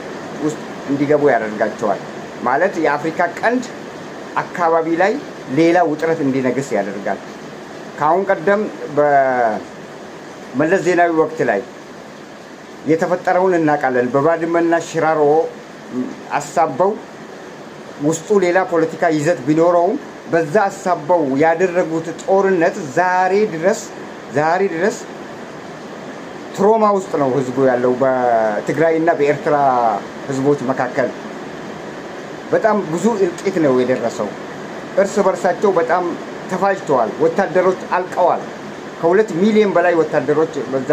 ውስጥ እንዲገቡ ያደርጋቸዋል። ማለት የአፍሪካ ቀንድ አካባቢ ላይ ሌላ ውጥረት እንዲነግስ ያደርጋል። ከአሁን ቀደም በመለስ ዜናዊ ወቅት ላይ የተፈጠረውን እናውቃለን። በባድመና ሽራሮ አሳበው ውስጡ ሌላ ፖለቲካ ይዘት ቢኖረውም በዛ አሳበው ያደረጉት ጦርነት ዛሬ ድረስ ትሮማ ውስጥ ነው ህዝቡ ያለው። በትግራይና በኤርትራ ህዝቦች መካከል በጣም ብዙ እልቂት ነው የደረሰው። እርስ በርሳቸው በጣም ተፋጅተዋል። ወታደሮች አልቀዋል። ከ2 ሚሊዮን በላይ ወታደሮች በዛ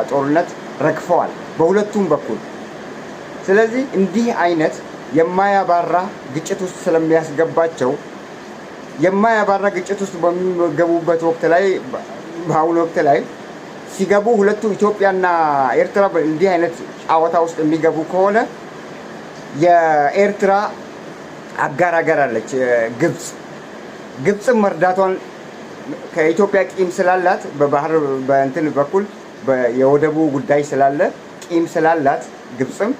ጦርነት ረግፈዋል በሁለቱም በኩል። ስለዚህ እንዲህ አይነት የማያባራ ግጭት ውስጥ ስለሚያስገባቸው የማያባራ ግጭት ውስጥ በሚገቡበት ወቅት ላይ በአሁኑ ወቅት ላይ ሲገቡ ሁለቱ ኢትዮጵያና ኤርትራ እንዲህ አይነት ጨዋታ ውስጥ የሚገቡ ከሆነ የኤርትራ አጋር ሀገር አለች ግብፅም መርዳቷን ከኢትዮጵያ ቂም ስላላት በባህር በእንትን በኩል የወደቡ ጉዳይ ስላለ ቂም ስላላት ግብፅም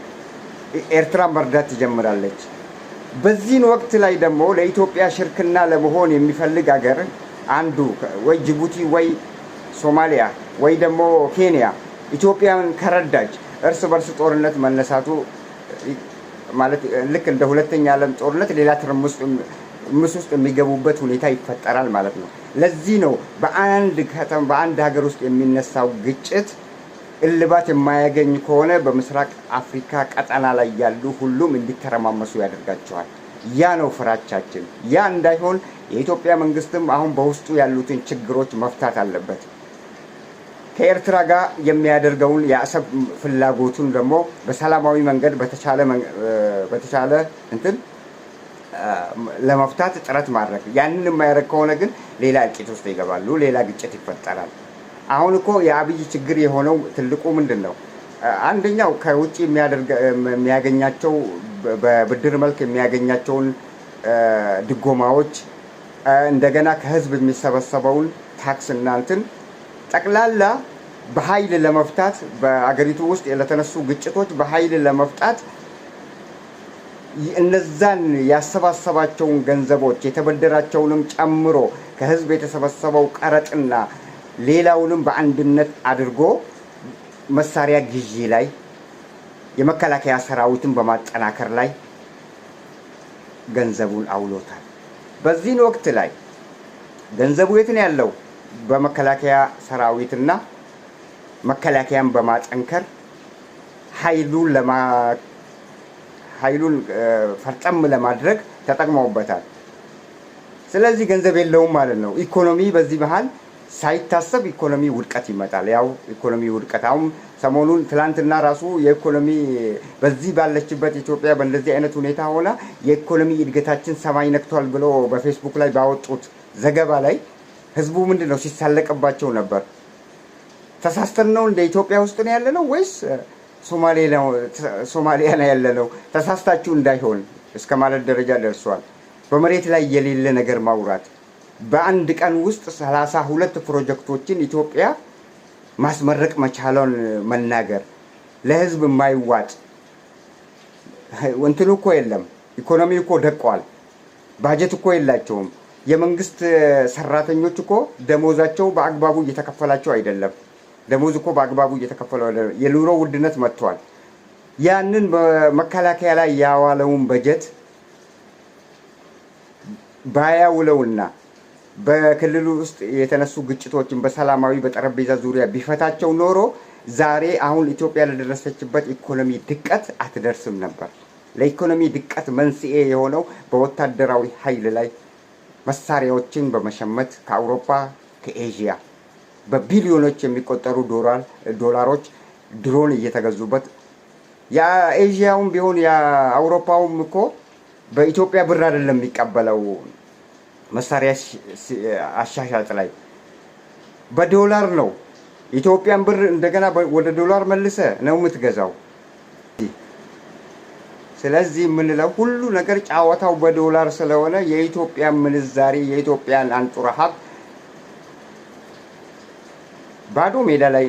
ኤርትራ መርዳት ትጀምራለች። በዚህን ወቅት ላይ ደግሞ ለኢትዮጵያ ሽርክና ለመሆን የሚፈልግ ሀገር አንዱ ወይ ጅቡቲ ወይ ሶማሊያ ወይ ደግሞ ኬንያ ኢትዮጵያን ከረዳች እርስ በርስ ጦርነት መነሳቱ ማለት ልክ እንደ ሁለተኛ ዓለም ጦርነት ሌላ ትርምስ ውስጥ የሚገቡበት ሁኔታ ይፈጠራል ማለት ነው። ለዚህ ነው በአንድ ሀገር ውስጥ የሚነሳው ግጭት እልባት የማያገኝ ከሆነ በምስራቅ አፍሪካ ቀጠና ላይ ያሉ ሁሉም እንዲተረማመሱ ያደርጋቸዋል። ያ ነው ፍራቻችን። ያ እንዳይሆን የኢትዮጵያ መንግስትም አሁን በውስጡ ያሉትን ችግሮች መፍታት አለበት። ከኤርትራ ጋር የሚያደርገውን የአሰብ ፍላጎቱን ደግሞ በሰላማዊ መንገድ በተቻለ እንትን ለመፍታት ጥረት ማድረግ። ያንን የማያደርግ ከሆነ ግን ሌላ እልቂት ውስጥ ይገባሉ፣ ሌላ ግጭት ይፈጠራል። አሁን እኮ የአብይ ችግር የሆነው ትልቁ ምንድን ነው? አንደኛው ከውጭ የሚያገኛቸው በብድር መልክ የሚያገኛቸውን ድጎማዎች፣ እንደገና ከህዝብ የሚሰበሰበውን ታክስ እና እንትን ጠቅላላ በኃይል ለመፍታት በአገሪቱ ውስጥ ለተነሱ ግጭቶች በኃይል ለመፍታት እነዛን ያሰባሰባቸውን ገንዘቦች የተበደራቸውንም ጨምሮ ከህዝብ የተሰበሰበው ቀረጥና ሌላውንም በአንድነት አድርጎ መሳሪያ ግዢ ላይ የመከላከያ ሰራዊትን በማጠናከር ላይ ገንዘቡን አውሎታል። በዚህን ወቅት ላይ ገንዘቡ የት ነው ያለው? በመከላከያ ሰራዊትና መከላከያን በማጠንከር ኃይሉን ፈርጠም ለማድረግ ተጠቅመውበታል። ስለዚህ ገንዘብ የለውም ማለት ነው። ኢኮኖሚ በዚህ መሃል ሳይታሰብ ኢኮኖሚ ውድቀት ይመጣል። ያው ኢኮኖሚ ውድቀት አሁን ሰሞኑን ትላንትና ራሱ የኢኮኖሚ በዚህ ባለችበት ኢትዮጵያ በእንደዚህ አይነት ሁኔታ ሆና የኢኮኖሚ እድገታችን ሰማይ ነክቷል ብሎ በፌስቡክ ላይ ባወጡት ዘገባ ላይ ህዝቡ ምንድነው ሲሳለቅባቸው ነበር። ተሳስተን ነው እንደ ኢትዮጵያ ውስጥ ነው ያለነው ወይስ ሶማሊያ ነው ያለነው? ተሳስታችሁ እንዳይሆን እስከ ማለት ደረጃ ደርሷል። በመሬት ላይ የሌለ ነገር ማውራት። በአንድ ቀን ውስጥ 32 ፕሮጀክቶችን ኢትዮጵያ ማስመረቅ መቻሏን መናገር ለህዝብ የማይዋጥ እንትኑ እኮ የለም። ኢኮኖሚ እኮ ደቋል። ባጀት እኮ የላቸውም። የመንግስት ሰራተኞች እኮ ደሞዛቸው በአግባቡ እየተከፈላቸው አይደለም። ደሞዝ እኮ በአግባቡ እየተከፈለው አይደለም። የኑሮ ውድነት መጥቷል። ያንን በመከላከያ ላይ ያዋለውን በጀት ባያውለውና በክልሉ ውስጥ የተነሱ ግጭቶችን በሰላማዊ በጠረጴዛ ዙሪያ ቢፈታቸው ኖሮ ዛሬ አሁን ኢትዮጵያ ለደረሰችበት ኢኮኖሚ ድቀት አትደርስም ነበር። ለኢኮኖሚ ድቀት መንስኤ የሆነው በወታደራዊ ኃይል ላይ መሳሪያዎችን በመሸመት ከአውሮፓ ከኤዥያ በቢሊዮኖች የሚቆጠሩ ዶላሮች ድሮን እየተገዙበት የኤዥያውም ቢሆን የአውሮፓውም እኮ በኢትዮጵያ ብር አይደለም የሚቀበለው መሳሪያ አሻሻጥ ላይ በዶላር ነው። ኢትዮጵያን ብር እንደገና ወደ ዶላር መልሰ ነው የምትገዛው። ስለዚህ የምንለው ሁሉ ነገር ጫወታው በዶላር ስለሆነ የኢትዮጵያ ምንዛሬ የኢትዮጵያን አንጡራ ሀብት ባዶ ሜዳ ላይ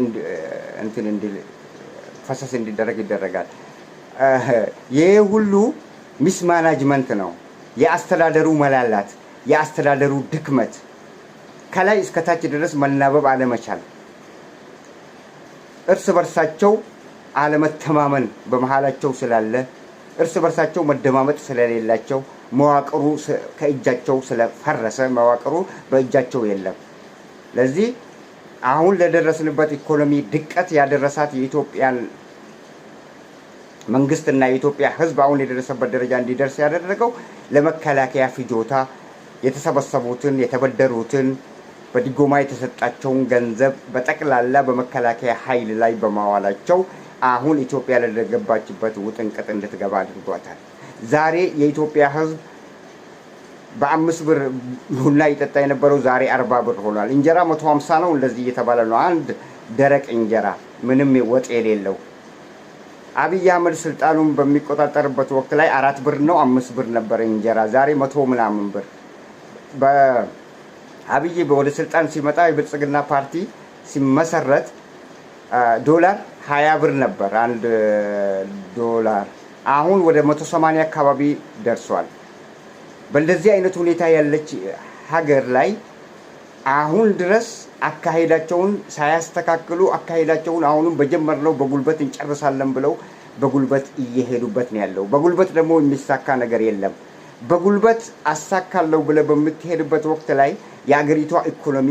ፈሰስ እንዲደረግ ይደረጋል። ይሄ ሁሉ ሚስ ማናጅመንት ነው። የአስተዳደሩ መላላት፣ የአስተዳደሩ ድክመት፣ ከላይ እስከ ታች ድረስ መናበብ አለመቻል፣ እርስ በርሳቸው አለመተማመን በመሃላቸው ስላለ፣ እርስ በርሳቸው መደማመጥ ስለሌላቸው፣ መዋቅሩ ከእጃቸው ስለፈረሰ መዋቅሩ በእጃቸው የለም። ለዚህ አሁን ለደረስንበት ኢኮኖሚ ድቀት ያደረሳት የኢትዮጵያን መንግስትና የኢትዮጵያ ሕዝብ አሁን የደረሰበት ደረጃ እንዲደርስ ያደረገው ለመከላከያ ፍጆታ የተሰበሰቡትን የተበደሩትን በድጎማ የተሰጣቸውን ገንዘብ በጠቅላላ በመከላከያ ኃይል ላይ በማዋላቸው አሁን ኢትዮጵያ ለገባችበት ውጥንቅጥ እንድትገባ አድርጓታል። ዛሬ የኢትዮጵያ ሕዝብ በ5 ብር ቡና ይጠጣ የነበረው ዛሬ 40 ብር ሆኗል። እንጀራ 150 ነው እንደዚህ እየተባለ ነው። አንድ ደረቅ እንጀራ ምንም ወጥ የሌለው። አብይ አህመድ ስልጣኑን በሚቆጣጠርበት ወቅት ላይ 4 ብር ነው 5 ብር ነበር እንጀራ። ዛሬ 100 ምናምን ብር። በአብይ ወደ ስልጣን ሲመጣ የብልጽግና ፓርቲ ሲመሰረት ዶላር 20 ብር ነበር አንድ ዶላር። አሁን ወደ 180 አካባቢ ደርሷል። በእንደዚህ አይነት ሁኔታ ያለች ሀገር ላይ አሁን ድረስ አካሄዳቸውን ሳያስተካክሉ አካሄዳቸውን አሁንም በጀመርነው በጉልበት እንጨርሳለን ብለው በጉልበት እየሄዱበት ነው ያለው። በጉልበት ደግሞ የሚሳካ ነገር የለም። በጉልበት አሳካለሁ ብለ በምትሄድበት ወቅት ላይ የአገሪቷ ኢኮኖሚ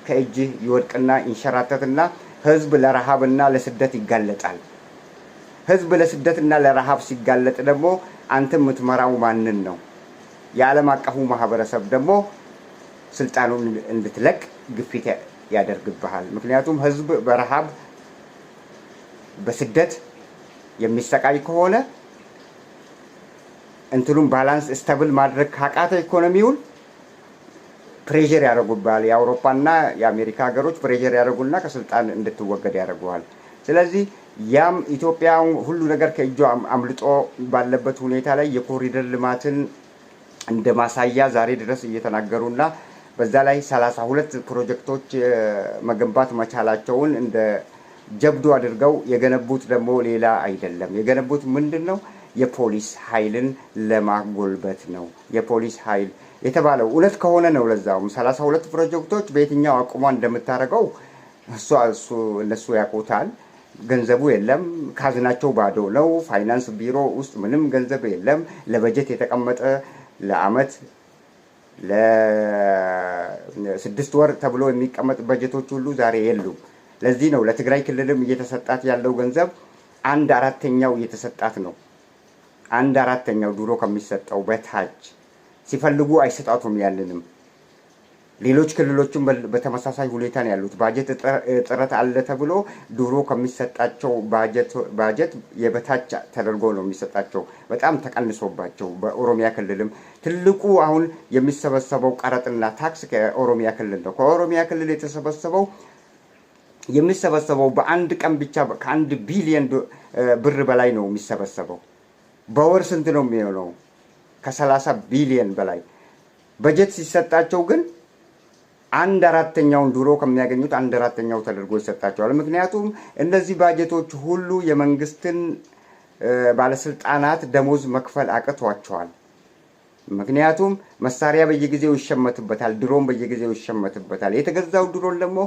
ከእጅ ይወድቅና ይንሸራተትና ህዝብ ለረሃብና ለስደት ይጋለጣል። ህዝብ ለስደትና ለረሃብ ሲጋለጥ ደግሞ አንተ የምትመራው ማንን ነው? የዓለም አቀፉ ማህበረሰብ ደግሞ ስልጣኑን እንድትለቅ ግፊት ያደርግብሃል። ምክንያቱም ህዝብ በረሃብ በስደት የሚሰቃይ ከሆነ እንትሉም ባላንስ ስታብል ማድረግ ካቃተ ኢኮኖሚውን ፕሬሸር ያደርጉባል። የአውሮፓና የአሜሪካ ሀገሮች ፕሬሸር ያደርጉና ከስልጣን እንድትወገድ ያደርጉዋል። ስለዚህ ያም ኢትዮጵያ ሁሉ ነገር ከእጇ አምልጦ ባለበት ሁኔታ ላይ የኮሪደር ልማትን እንደማሳያ ዛሬ ድረስ እየተናገሩና በዛ ላይ 32 ፕሮጀክቶች መገንባት መቻላቸውን እንደ ጀብዱ አድርገው የገነቡት ደግሞ ሌላ አይደለም። የገነቡት ምንድነው? የፖሊስ ኃይልን ለማጎልበት ነው። የፖሊስ ኃይል የተባለው እውነት ከሆነ ነው። ለዛውም 32 ፕሮጀክቶች በየትኛው አቁሟ እንደምታረገው እነሱ ያውቁታል። ገንዘቡ የለም፣ ካዝናቸው ባዶ ነው። ፋይናንስ ቢሮ ውስጥ ምንም ገንዘብ የለም። ለበጀት የተቀመጠ ለአመት ለ6 ወር ተብሎ የሚቀመጥ በጀቶች ሁሉ ዛሬ የሉም። ለዚህ ነው ለትግራይ ክልልም እየተሰጣት ያለው ገንዘብ 1/4 እየተሰጣት ነው። 1/4 ድሮ ከሚሰጠው በታች ሲፈልጉ አይሰጣቱም። ያንንም ሌሎች ክልሎችም በተመሳሳይ ሁኔታ ነው ያሉት። ባጀት እጥረት አለ ተብሎ ድሮ ከሚሰጣቸው ባጀት የበታች ተደርጎ ነው የሚሰጣቸው። በጣም ተቀንሶባቸው በኦሮሚያ ክልልም ትልቁ አሁን የሚሰበሰበው ቀረጥና ታክስ ከኦሮሚያ ክልል ነው። ከኦሮሚያ ክልል የሚሰበሰበው በአንድ ቀን ብቻ ከ1 ቢሊዮን ብር በላይ ነው የሚሰበሰበው። በወር ስንት ነው የሚሆነው? ከ30 ቢሊዮን በላይ በጀት ሲሰጣቸው ግን 1/4 ድሮ ከሚያገኙት 1/4 ተደርጎ ይሰጣቸዋል። ምክንያቱም እነዚህ ባጀቶች ሁሉ የመንግስትን ባለስልጣናት ደሞዝ መክፈል አቅቷቸዋል። ምክንያቱም መሳሪያ በየጊዜው ይሸመትበታል፣ ድሮን በየጊዜው ይሸመትበታል። የተገዛው ድሮን ደግሞ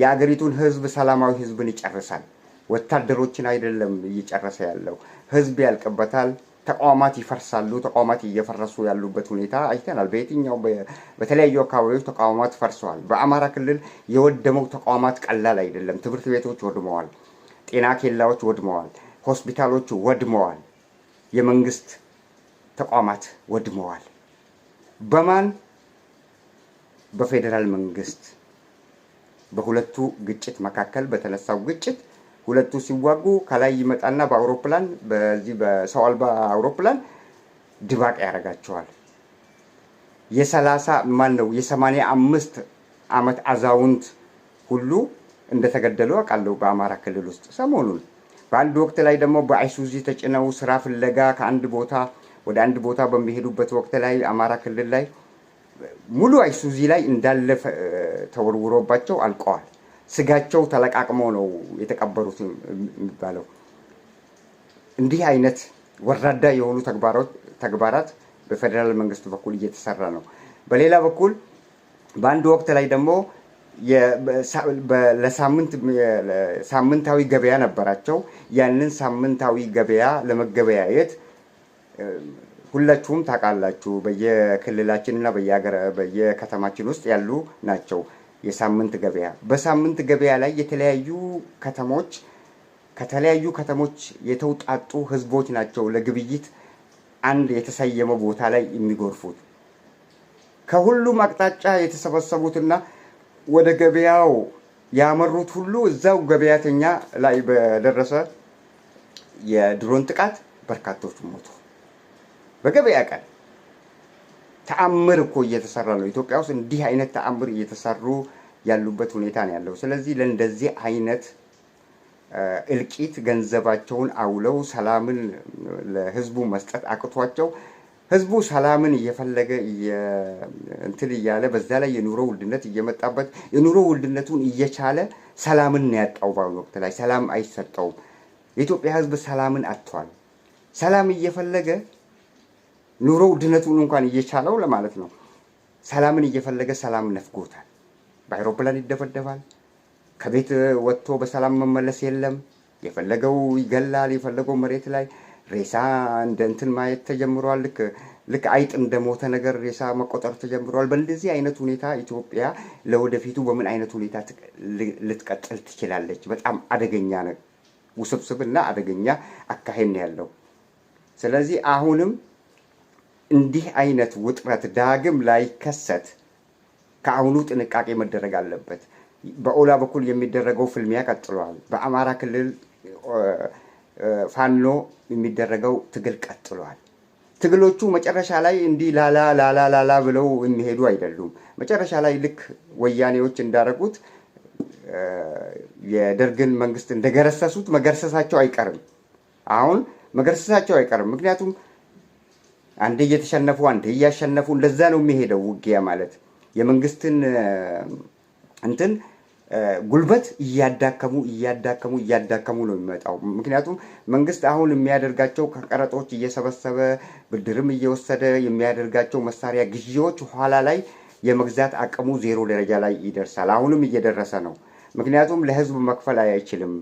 የአገሪቱን ህዝብ ሰላማዊ ህዝብን ይጨርሳል። ወታደሮችን አይደለም እየጨረሰ ያለው፣ ህዝብ ያልቅበታል። ተቋማት ይፈርሳሉ። ተቋማት እየፈረሱ ያሉበት ሁኔታ አይተናል። በተለያዩ አካባቢዎች ተቋማት ፈርሰዋል። በአማራ ክልል የወደመው ተቋማት ቀላል አይደለም። ትምህርት ቤቶች ወድመዋል፣ ጤና ኬላዎች ወድመዋል፣ ሆስፒታሎች ወድመዋል፣ የመንግስት ተቋማት ወድመዋል። በማን? በፌደራል መንግስት በሁለቱ ግጭት መካከል በተነሳው ግጭት ሁለቱ ሲዋጉ ከላይ ይመጣና በአውሮፕላን በዚህ በሰው አልባ አውሮፕላን ድባቅ ያረጋቸዋል። የ85 ዓመት አዛውንት ሁሉ እንደተገደሉ አውቃለሁ በአማራ ክልል ውስጥ ሰሞኑን። በአንድ ወቅት ላይ ደግሞ በአይሱዚ ተጭነው ስራ ፍለጋ ከአንድ ቦታ ወደ አንድ ቦታ በሚሄዱበት ወቅት ላይ አማራ ክልል ላይ ሙሉ አይሱዚ ላይ እንዳለ ተወርውሮባቸው አልቀዋል። ስጋቸው ተለቃቅሞ ነው የተቀበሩት የሚባለው። እንዲህ አይነት ወራዳ የሆኑ ተግባራት በፌደራል መንግስት በኩል እየተሰራ ነው። በሌላ በኩል በአንድ ወቅት ላይ ደግሞ ሳምንታዊ ገበያ ነበራቸው። ያንን ሳምንታዊ ገበያ ለመገበያየት ሁላችሁም ታውቃላችሁ፣ በየክልላችንና በየከተማችን ውስጥ ያሉ ናቸው። የሳምንት ገበያ በሳምንት ገበያ ላይ ከተለያዩ ከተሞች የተውጣጡ ህዝቦች ናቸው ለግብይት አንድ የተሰየመ ቦታ ላይ የሚጎርፉት። ከሁሉም አቅጣጫ የተሰበሰቡትና ወደ ገበያው ያመሩት ሁሉ እዛው ገበያተኛ ላይ በደረሰ የድሮን ጥቃት በርካቶች ሞቱ። በገበያ ቀን ተአምር እኮ እየተሰራ ነው። ኢትዮጵያ ውስጥ እንዲህ አይነት ተአምር እየተሰሩ ያሉበት ሁኔታ ነው ያለው። ስለዚህ ለእንደዚህ አይነት እልቂት ገንዘባቸውን አውለው ሰላምን ለህዝቡ መስጠት አቅቷቸው ህዝቡ ሰላምን እየፈለገ እንትን እያለ በዛ ላይ የኑሮ ውድነት እየመጣበት የኑሮ ውድነቱን እየቻለ ሰላምን ያጣው ባለው ወቅት ላይ ሰላም አይሰጠውም። የኢትዮጵያ ህዝብ ሰላምን አጥቷል። ሰላም እየፈለገ ኑሮ ውድነቱን እንኳን እየቻለው ለማለት ነው። ሰላምን እየፈለገ ሰላም ነፍጎታል። በአውሮፕላን ይደበደባል። ከቤት ወጥቶ በሰላም መመለስ የለም። የፈለገው ይገላል። የፈለገው መሬት ላይ ሬሳ እንደ እንትን ማየት ተጀምሯል። ልክ አይጥ እንደሞተ ነገር ሬሳ መቆጠር ተጀምሯል። በእንደዚህ አይነት ሁኔታ ኢትዮጵያ ለወደፊቱ በምን አይነት ሁኔታ ልትቀጥል ትችላለች? በጣም አደገኛ ነው፣ ውስብስብና አደገኛ አካሄድ ነው ያለው። ስለዚህ አሁንም እንዲህ አይነት ውጥረት ዳግም ላይ ከሰት ከአሁኑ ጥንቃቄ መደረግ አለበት። በኦላ በኩል የሚደረገው ፍልሚያ ቀጥሏል። በአማራ ክልል ፋኖ የሚደረገው ትግል ቀጥሏል። ትግሎቹ መጨረሻ ላይ እንዲህ ላላ ብለው የሚሄዱ አይደሉም። መጨረሻ ላይ ልክ ወያኔዎች እንዳደረጉት የደርግን መንግስት እንደገረሰሱት መገርሰሳቸው አይቀርም። አሁን መገርሰሳቸው አይቀርም። ምክንያቱም አንዴ እየተሸነፉ አንዴ እያሸነፉ እንደዛ ነው የሚሄደው ውጊያ ማለት የመንግስትን እንትን ጉልበት እያዳከሙ ነው የሚመጣው። ምክንያቱም መንግስት አሁን የሚያደርጋቸው ከቀረጦች እየሰበሰበ ብድርም እየወሰደ የሚያደርጋቸው መሳሪያ ግዢዎች ኋላ ላይ የመግዛት አቅሙ ዜሮ ደረጃ ላይ ይደርሳል። አሁንም እየደረሰ ነው። ምክንያቱም ለህዝብ መክፈል አይችልም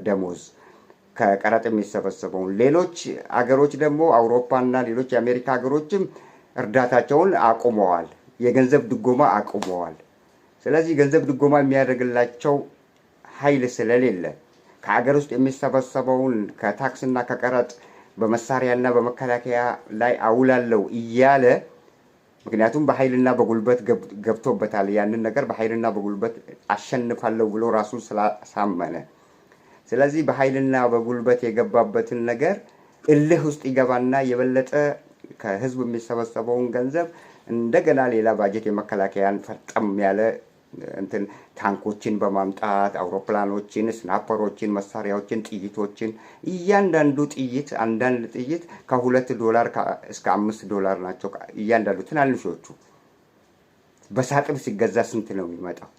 ደሞዝ ከቀረጥ የሚሰበሰበውን። ሌሎች አገሮች ደግሞ አውሮፓና ሌሎች የአሜሪካ ሀገሮችም እርዳታቸውን አቁመዋል፣ የገንዘብ ድጎማ አቁመዋል። ስለዚህ ገንዘብ ድጎማ የሚያደርግላቸው ኃይል ስለሌለ ከሀገር ውስጥ የሚሰበሰበውን ከታክስና ከቀረጥ በመሳሪያና በመከላከያ ላይ አውላለው እያለ ምክንያቱም በኃይልና በጉልበት ገብቶበታል። ያንን ነገር በኃይልና በጉልበት አሸንፋለሁ ብሎ ራሱን ስላሳመነ ስለዚህ በኃይልና በጉልበት የገባበትን ነገር እልህ ውስጥ ይገባና የበለጠ ከህዝብ የሚሰበሰበውን ገንዘብ እንደገና ሌላ ባጀት የመከላከያን ፈርጠም ያለ እንትን ታንኮችን በማምጣት አውሮፕላኖችን፣ ስናፐሮችን፣ መሳሪያዎችን፣ ጥይቶችን እያንዳንዱ ጥይት አንዳንድ ጥይት $2 እስከ $5 ናቸው። እያንዳንዱ ትናንሾቹ በሳጥን ሲገዛ ስንት ነው የሚመጣው?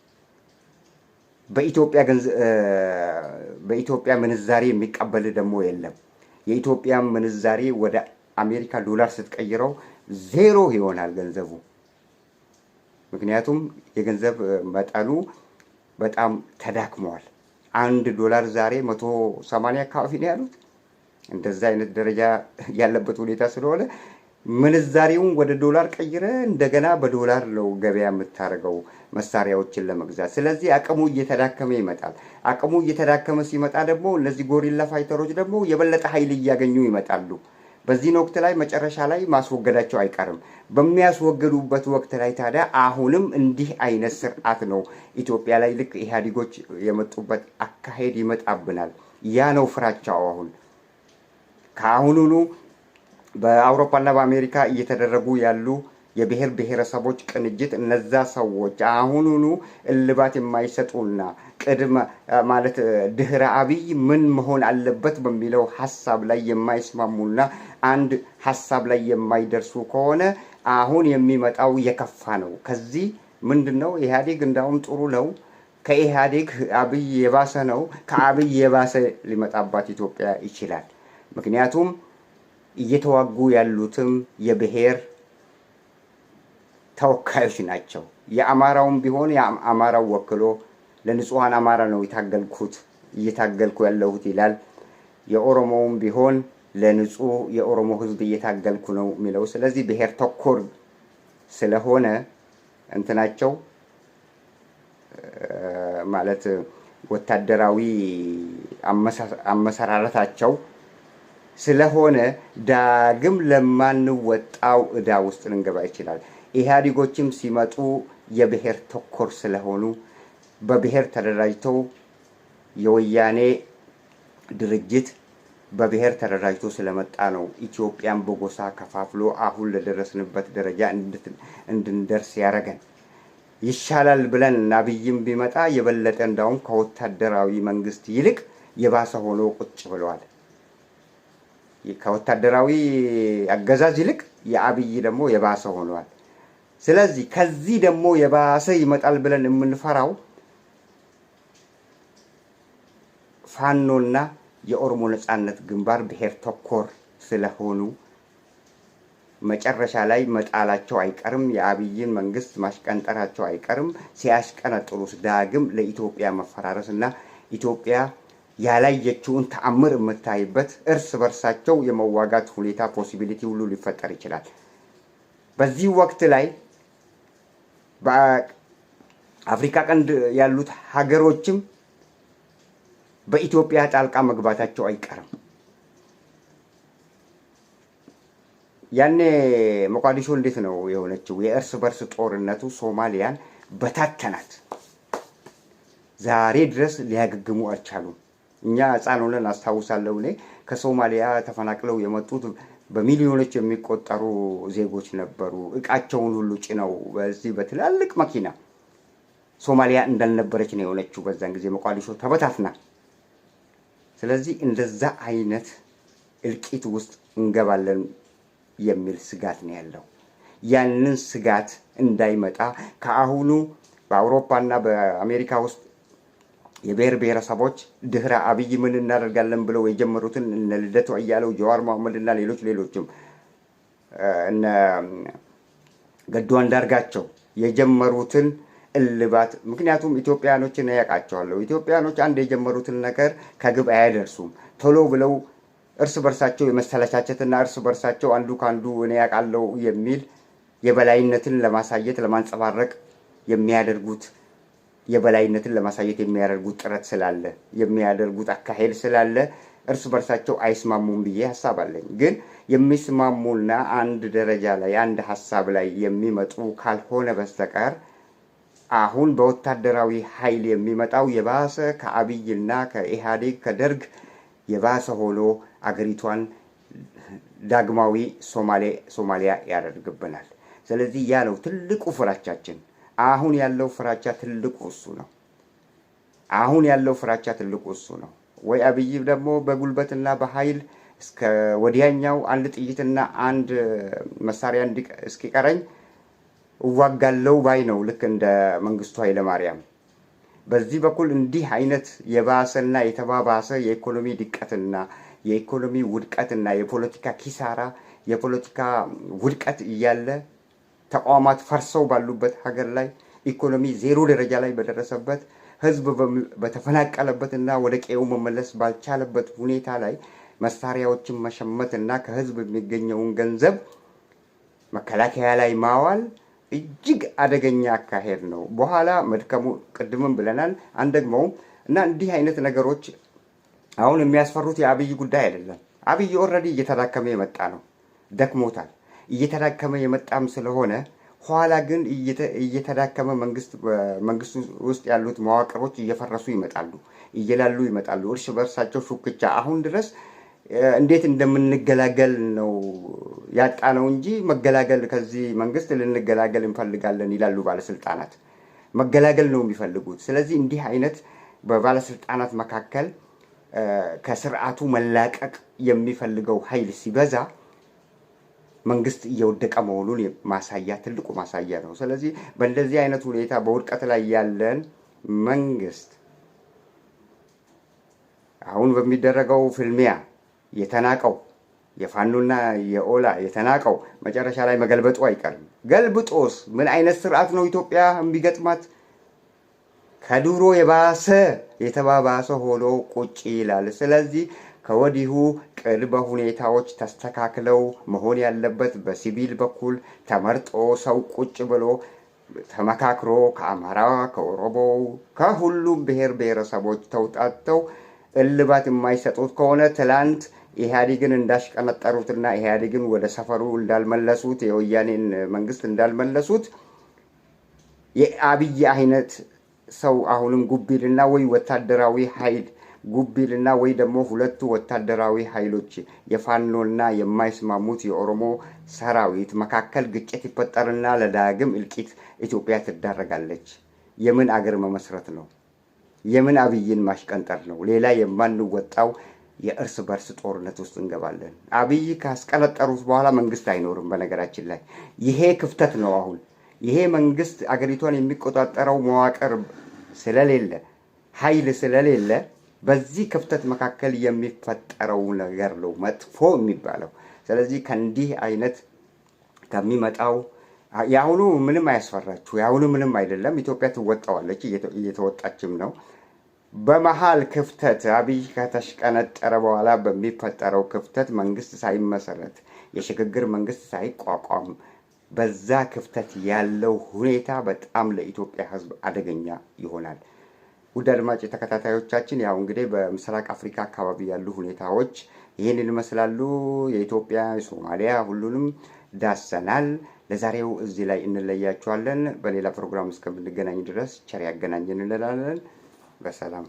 በኢትዮጵያ ምንዛሬ የሚቀበል ደግሞ የለም። የኢትዮጵያ ምንዛሬ ወደ አሜሪካ ዶላር ስትቀይረው ዜሮ ይሆናል ገንዘቡ። ምክንያቱም የገንዘብ መጠኑ በጣም ተዳክሟል። $1 ዛሬ 180 አካባቢ ነው ያሉት። እንደዛ አይነት ደረጃ ያለበት ሁኔታ ስለሆነ ምንዛሬውን ወደ ዶላር ቀይረ እንደገና በዶላር ነው ገበያ የምታደርገው መሳሪያዎችን ለመግዛት። ስለዚህ አቅሙ እየተዳከመ ይመጣል። አቅሙ እየተዳከመ ሲመጣ ደግሞ እነዚህ ጎሪላ ፋይተሮች ደግሞ የበለጠ ኃይል እያገኙ ይመጣሉ። በዚህ ወቅት ላይ መጨረሻ ላይ ማስወገዳቸው አይቀርም። በሚያስወገዱበት ወቅት ላይ ታዲያ አሁንም እንዲህ አይነት ስርዓት ነው ኢትዮጵያ ላይ ልክ ኢህአዴጎች የመጡበት አካሄድ ይመጣብናል። ያ ነው ፍራቻው። አሁን ከአሁኑኑ በአውሮፓና በአሜሪካ እየተደረጉ ያሉ የብሔር ብሔረሰቦች ቅንጅት እነዛ ሰዎች አሁኑኑ እልባት የማይሰጡና ቅድመ ማለት ድህረ አብይ ምን መሆን አለበት በሚለው ሐሳብ ላይ የማይስማሙና አንድ ሐሳብ ላይ የማይደርሱ ከሆነ አሁን የሚመጣው የከፋ ነው። ከዚህ ምንድነው ኢህአዴግ እንዳውም ጥሩ ነው። ከኢህአዴግ አብይ የባሰ ነው። ከአብይ የባሰ ሊመጣባት ኢትዮጵያ ይችላል። ምክንያቱም እየተዋጉ ያሉትም የብሔር ተወካዮች ናቸው። የአማራውም ቢሆን የአማራው ወክሎ ለንጹሃን አማራ ነው እየታገልኩ ያለሁት ይላል። የኦሮሞውም ቢሆን ለንጹህ የኦሮሞ ህዝብ እየታገልኩ ነው የሚለው። ስለዚህ ብሔር ተኮር ስለሆነ እንትናቸው ማለት ወታደራዊ አመሰራረታቸው ስለሆነ ዳግም ለማንወጣው ዕዳ ውስጥ ልንገባ ይችላል። ኢህአዴጎችም ሲመጡ የብሔር ተኮር ስለሆኑ በብሔር ተደራጅተው የወያኔ ድርጅት በብሔር ተደራጅቶ ስለመጣ ነው ኢትዮጵያን በጎሳ ከፋፍሎ አሁን ለደረስንበት ደረጃ እንድንደርስ ያደረገን። ይሻላል ብለን አብይም ቢመጣ የበለጠ እንዳውም ከወታደራዊ መንግስት ይልቅ የባሰ ሆኖ ቁጭ ብለዋል። ከወታደራዊ አገዛዝ ይልቅ የአብይ ደግሞ የባሰ ሆኗል። ስለዚህ ከዚህ ደግሞ የባሰ ይመጣል ብለን የምንፈራው ፋኖና የኦሮሞ ነጻነት ግንባር ብሔር ተኮር ስለሆኑ መጨረሻ ላይ መጣላቸው አይቀርም። የአብይን መንግስት ማሽቀንጠራቸው አይቀርም። ሲያሽቀነጥሩስ ዳግም ለኢትዮጵያ መፈራረስና ኢትዮጵያ ያላየችውን ተአምር የምታይበት እርስ በርሳቸው የመዋጋት ሁኔታ ፖሲቢሊቲ ሁሉ ሊፈጠር ይችላል። በዚህ ወቅት ላይ በአፍሪካ ቀንድ ያሉት ሀገሮችም በኢትዮጵያ ጣልቃ መግባታቸው አይቀርም። ያኔ ሞቃዲሾ እንዴት ነው የሆነችው? የእርስ በርስ ጦርነቱ ሶማሊያን በታተናት። ዛሬ ድረስ ሊያገግሙ አልቻሉም። እኛ ሕፃን ሆነን አስታውሳለሁ። እኔ ከሶማሊያ ተፈናቅለው የመጡት በሚሊዮኖች የሚቆጠሩ ዜጎች ነበሩ። እቃቸውን ሁሉ ጭነው በዚህ በትላልቅ መኪና ሶማሊያ እንዳልነበረች ነው የሆነችው። በዛን ጊዜ ሞቃዲሾ ተበታትና። ስለዚህ እንደዛ አይነት እልቂት ውስጥ እንገባለን የሚል ስጋት ነው ያለው። ያንን ስጋት እንዳይመጣ ከአሁኑ በአውሮፓና በአሜሪካ ውስጥ የብሔር ብሔረሰቦች ድህረ አብይ ምን እናደርጋለን ብለው የጀመሩትን እነ ልደቱ አያሌው፣ ጀዋር መሐመድና ሌሎችም እነ ገዱ አንዳርጋቸው የጀመሩትን እልባት። ምክንያቱም ኢትዮጵያኖችን ያውቃቸዋለሁ። ኢትዮጵያኖች አንድ የጀመሩትን ነገር ከግብ አያደርሱም። ቶሎ ብለው እርስ በርሳቸው የመሰለቻቸትና እርስ በርሳቸው አንዱ ካንዱ እኔ ያውቃለሁ የሚል የበላይነትን ለማሳየት ለማንጸባረቅ የሚያደርጉት የበላይነትን ለማሳየት የሚያደርጉት ጥረት ስላለ የሚያደርጉት አካሄድ ስላለ እርስ በርሳቸው አይስማሙም ብዬ ሐሳብ አለኝ። ግን የሚስማሙና አንድ ደረጃ ላይ አንድ ሐሳብ ላይ የሚመጡ ካልሆነ በስተቀር አሁን በወታደራዊ ኃይል የሚመጣው የባሰ ከአብይና ከኢህአዴግ ከደርግ የባሰ ሆኖ አገሪቷን ዳግማዊ ሶማሊያ ያደርግብናል። ስለዚህ ያ ነው ትልቁ ፍራቻችን። አሁን ያለው ፍራቻ ትልቁ እሱ ነው። አሁን ያለው ፍራቻ ትልቁ እሱ ነው። ወይ አብይ ደግሞ በጉልበትና በኃይል እስከ ወዲያኛው አንድ ጥይትና አንድ መሳሪያ እስኪቀረኝ እዋጋለው ባይ ነው፣ ልክ እንደ መንግስቱ ኃይለማርያም። በዚህ በኩል እንዲህ አይነት የባሰና የተባባሰ የኢኮኖሚ ድቀትና የኢኮኖሚ ውድቀትና የፖለቲካ ኪሳራ የፖለቲካ ውድቀት እያለ ተቋማት ፈርሰው ባሉበት ሀገር ላይ ኢኮኖሚ ዜሮ ደረጃ ላይ በደረሰበት ህዝብ በተፈናቀለበትና ወደ ቀዬው መመለስ ባልቻለበት ሁኔታ ላይ መሳሪያዎችን መሸመትና ከህዝብ የሚገኘውን ገንዘብ መከላከያ ላይ ማዋል እጅግ አደገኛ አካሄድ ነው። በኋላ መድከሙ ቅድምም ብለናል አንደግመውም። እና እንዲህ አይነት ነገሮች አሁን የሚያስፈሩት የአብይ ጉዳይ አይደለም። አብይ ኦልሬዲ እየተዳከመ የመጣ ነው፣ ደክሞታል። እየተዳከመ የመጣም ስለሆነ ኋላ ግን እየተዳከመ መንግስት ውስጥ ያሉት መዋቅሮች እየፈረሱ ይመጣሉ፣ እየላሉ ይመጣሉ። እርስ በርሳቸው ሹክቻ አሁን ድረስ እንዴት እንደምንገላገል ነው ያጣ ነው እንጂ መገላገል ከዚህ መንግስት ልንገላገል እንፈልጋለን ይላሉ ባለስልጣናት። መገላገል ነው የሚፈልጉት። ስለዚህ እንዲህ አይነት በባለስልጣናት መካከል ከስርዓቱ መላቀቅ የሚፈልገው ኃይል ሲበዛ መንግስት እየወደቀ መሆኑን ማሳያ ትልቁ ማሳያ ነው። ስለዚህ በእንደዚህ አይነት ሁኔታ በውድቀት ላይ ያለን መንግስት አሁን በሚደረገው ፍልሚያ የተናቀው የፋኖና የኦላ የተናቀው መጨረሻ ላይ መገልበጡ አይቀርም። ገልብጦስ ምን አይነት ስርዓት ነው ኢትዮጵያ የሚገጥማት? ከድሮ የባሰ የተባባሰ ሆኖ ቁጭ ይላል። ስለዚህ ከወዲሁ ቅድመ ሁኔታዎች ተስተካክለው መሆን ያለበት በሲቪል በኩል ተመርጦ ሰው ቁጭ ብሎ ተመካክሮ ከአማራ፣ ከኦሮሞ፣ ከሁሉም ብሔር ብሔረሰቦች ተውጣጥተው እልባት የማይሰጡት ከሆነ ትላንት ኢህአዴግን እንዳሽቀነጠሩትና ኢህአዴግን ወደ ሰፈሩ እንዳልመለሱት የወያኔን መንግስት እንዳልመለሱት የአብይ አይነት ሰው አሁንም ጉቢልና ወይ ወታደራዊ ኃይል ጉቢልና ወይ ደግሞ ሁለቱ ወታደራዊ ኃይሎች የፋኖና የማይስማሙት የኦሮሞ ሰራዊት መካከል ግጭት ይፈጠርና ለዳግም እልቂት ኢትዮጵያ ትዳረጋለች። የምን አገር መመስረት ነው? የምን አብይን ማሽቀንጠር ነው? ሌላ የማንወጣው የእርስ በርስ ጦርነት ውስጥ እንገባለን። አብይ ካስቀነጠሩት በኋላ መንግስት አይኖርም። በነገራችን ላይ ይሄ ክፍተት ነው። አሁን ይሄ መንግስት አገሪቷን የሚቆጣጠረው መዋቅር ስለሌለ ኃይል ስለሌለ በዚህ ክፍተት መካከል የሚፈጠረው ነገር ነው መጥፎ የሚባለው። ስለዚህ ከእንዲህ አይነት ከሚመጣው ያሁኑ ምንም አያስፈራችሁ። ያሁኑ ምንም አይደለም። ኢትዮጵያ ትወጣዋለች፣ እየተወጣችም ነው። በመሃል ክፍተት አብይ ከተሽቀነጠረ በኋላ በሚፈጠረው ክፍተት መንግስት ሳይመሰረት የሽግግር መንግስት ሳይቋቋም በዛ ክፍተት ያለው ሁኔታ በጣም ለኢትዮጵያ ሕዝብ አደገኛ ይሆናል። ውድ አድማጭ ተከታታዮቻችን ያው እንግዲህ በምስራቅ አፍሪካ አካባቢ ያሉ ሁኔታዎች ይህንን ይመስላሉ። የኢትዮጵያ የሶማሊያ ሁሉንም ዳሰናል። ለዛሬው እዚህ ላይ እንለያችኋለን። በሌላ ፕሮግራም እስከምንገናኝ ድረስ ቸር ያገናኘን እንላለን። በሰላም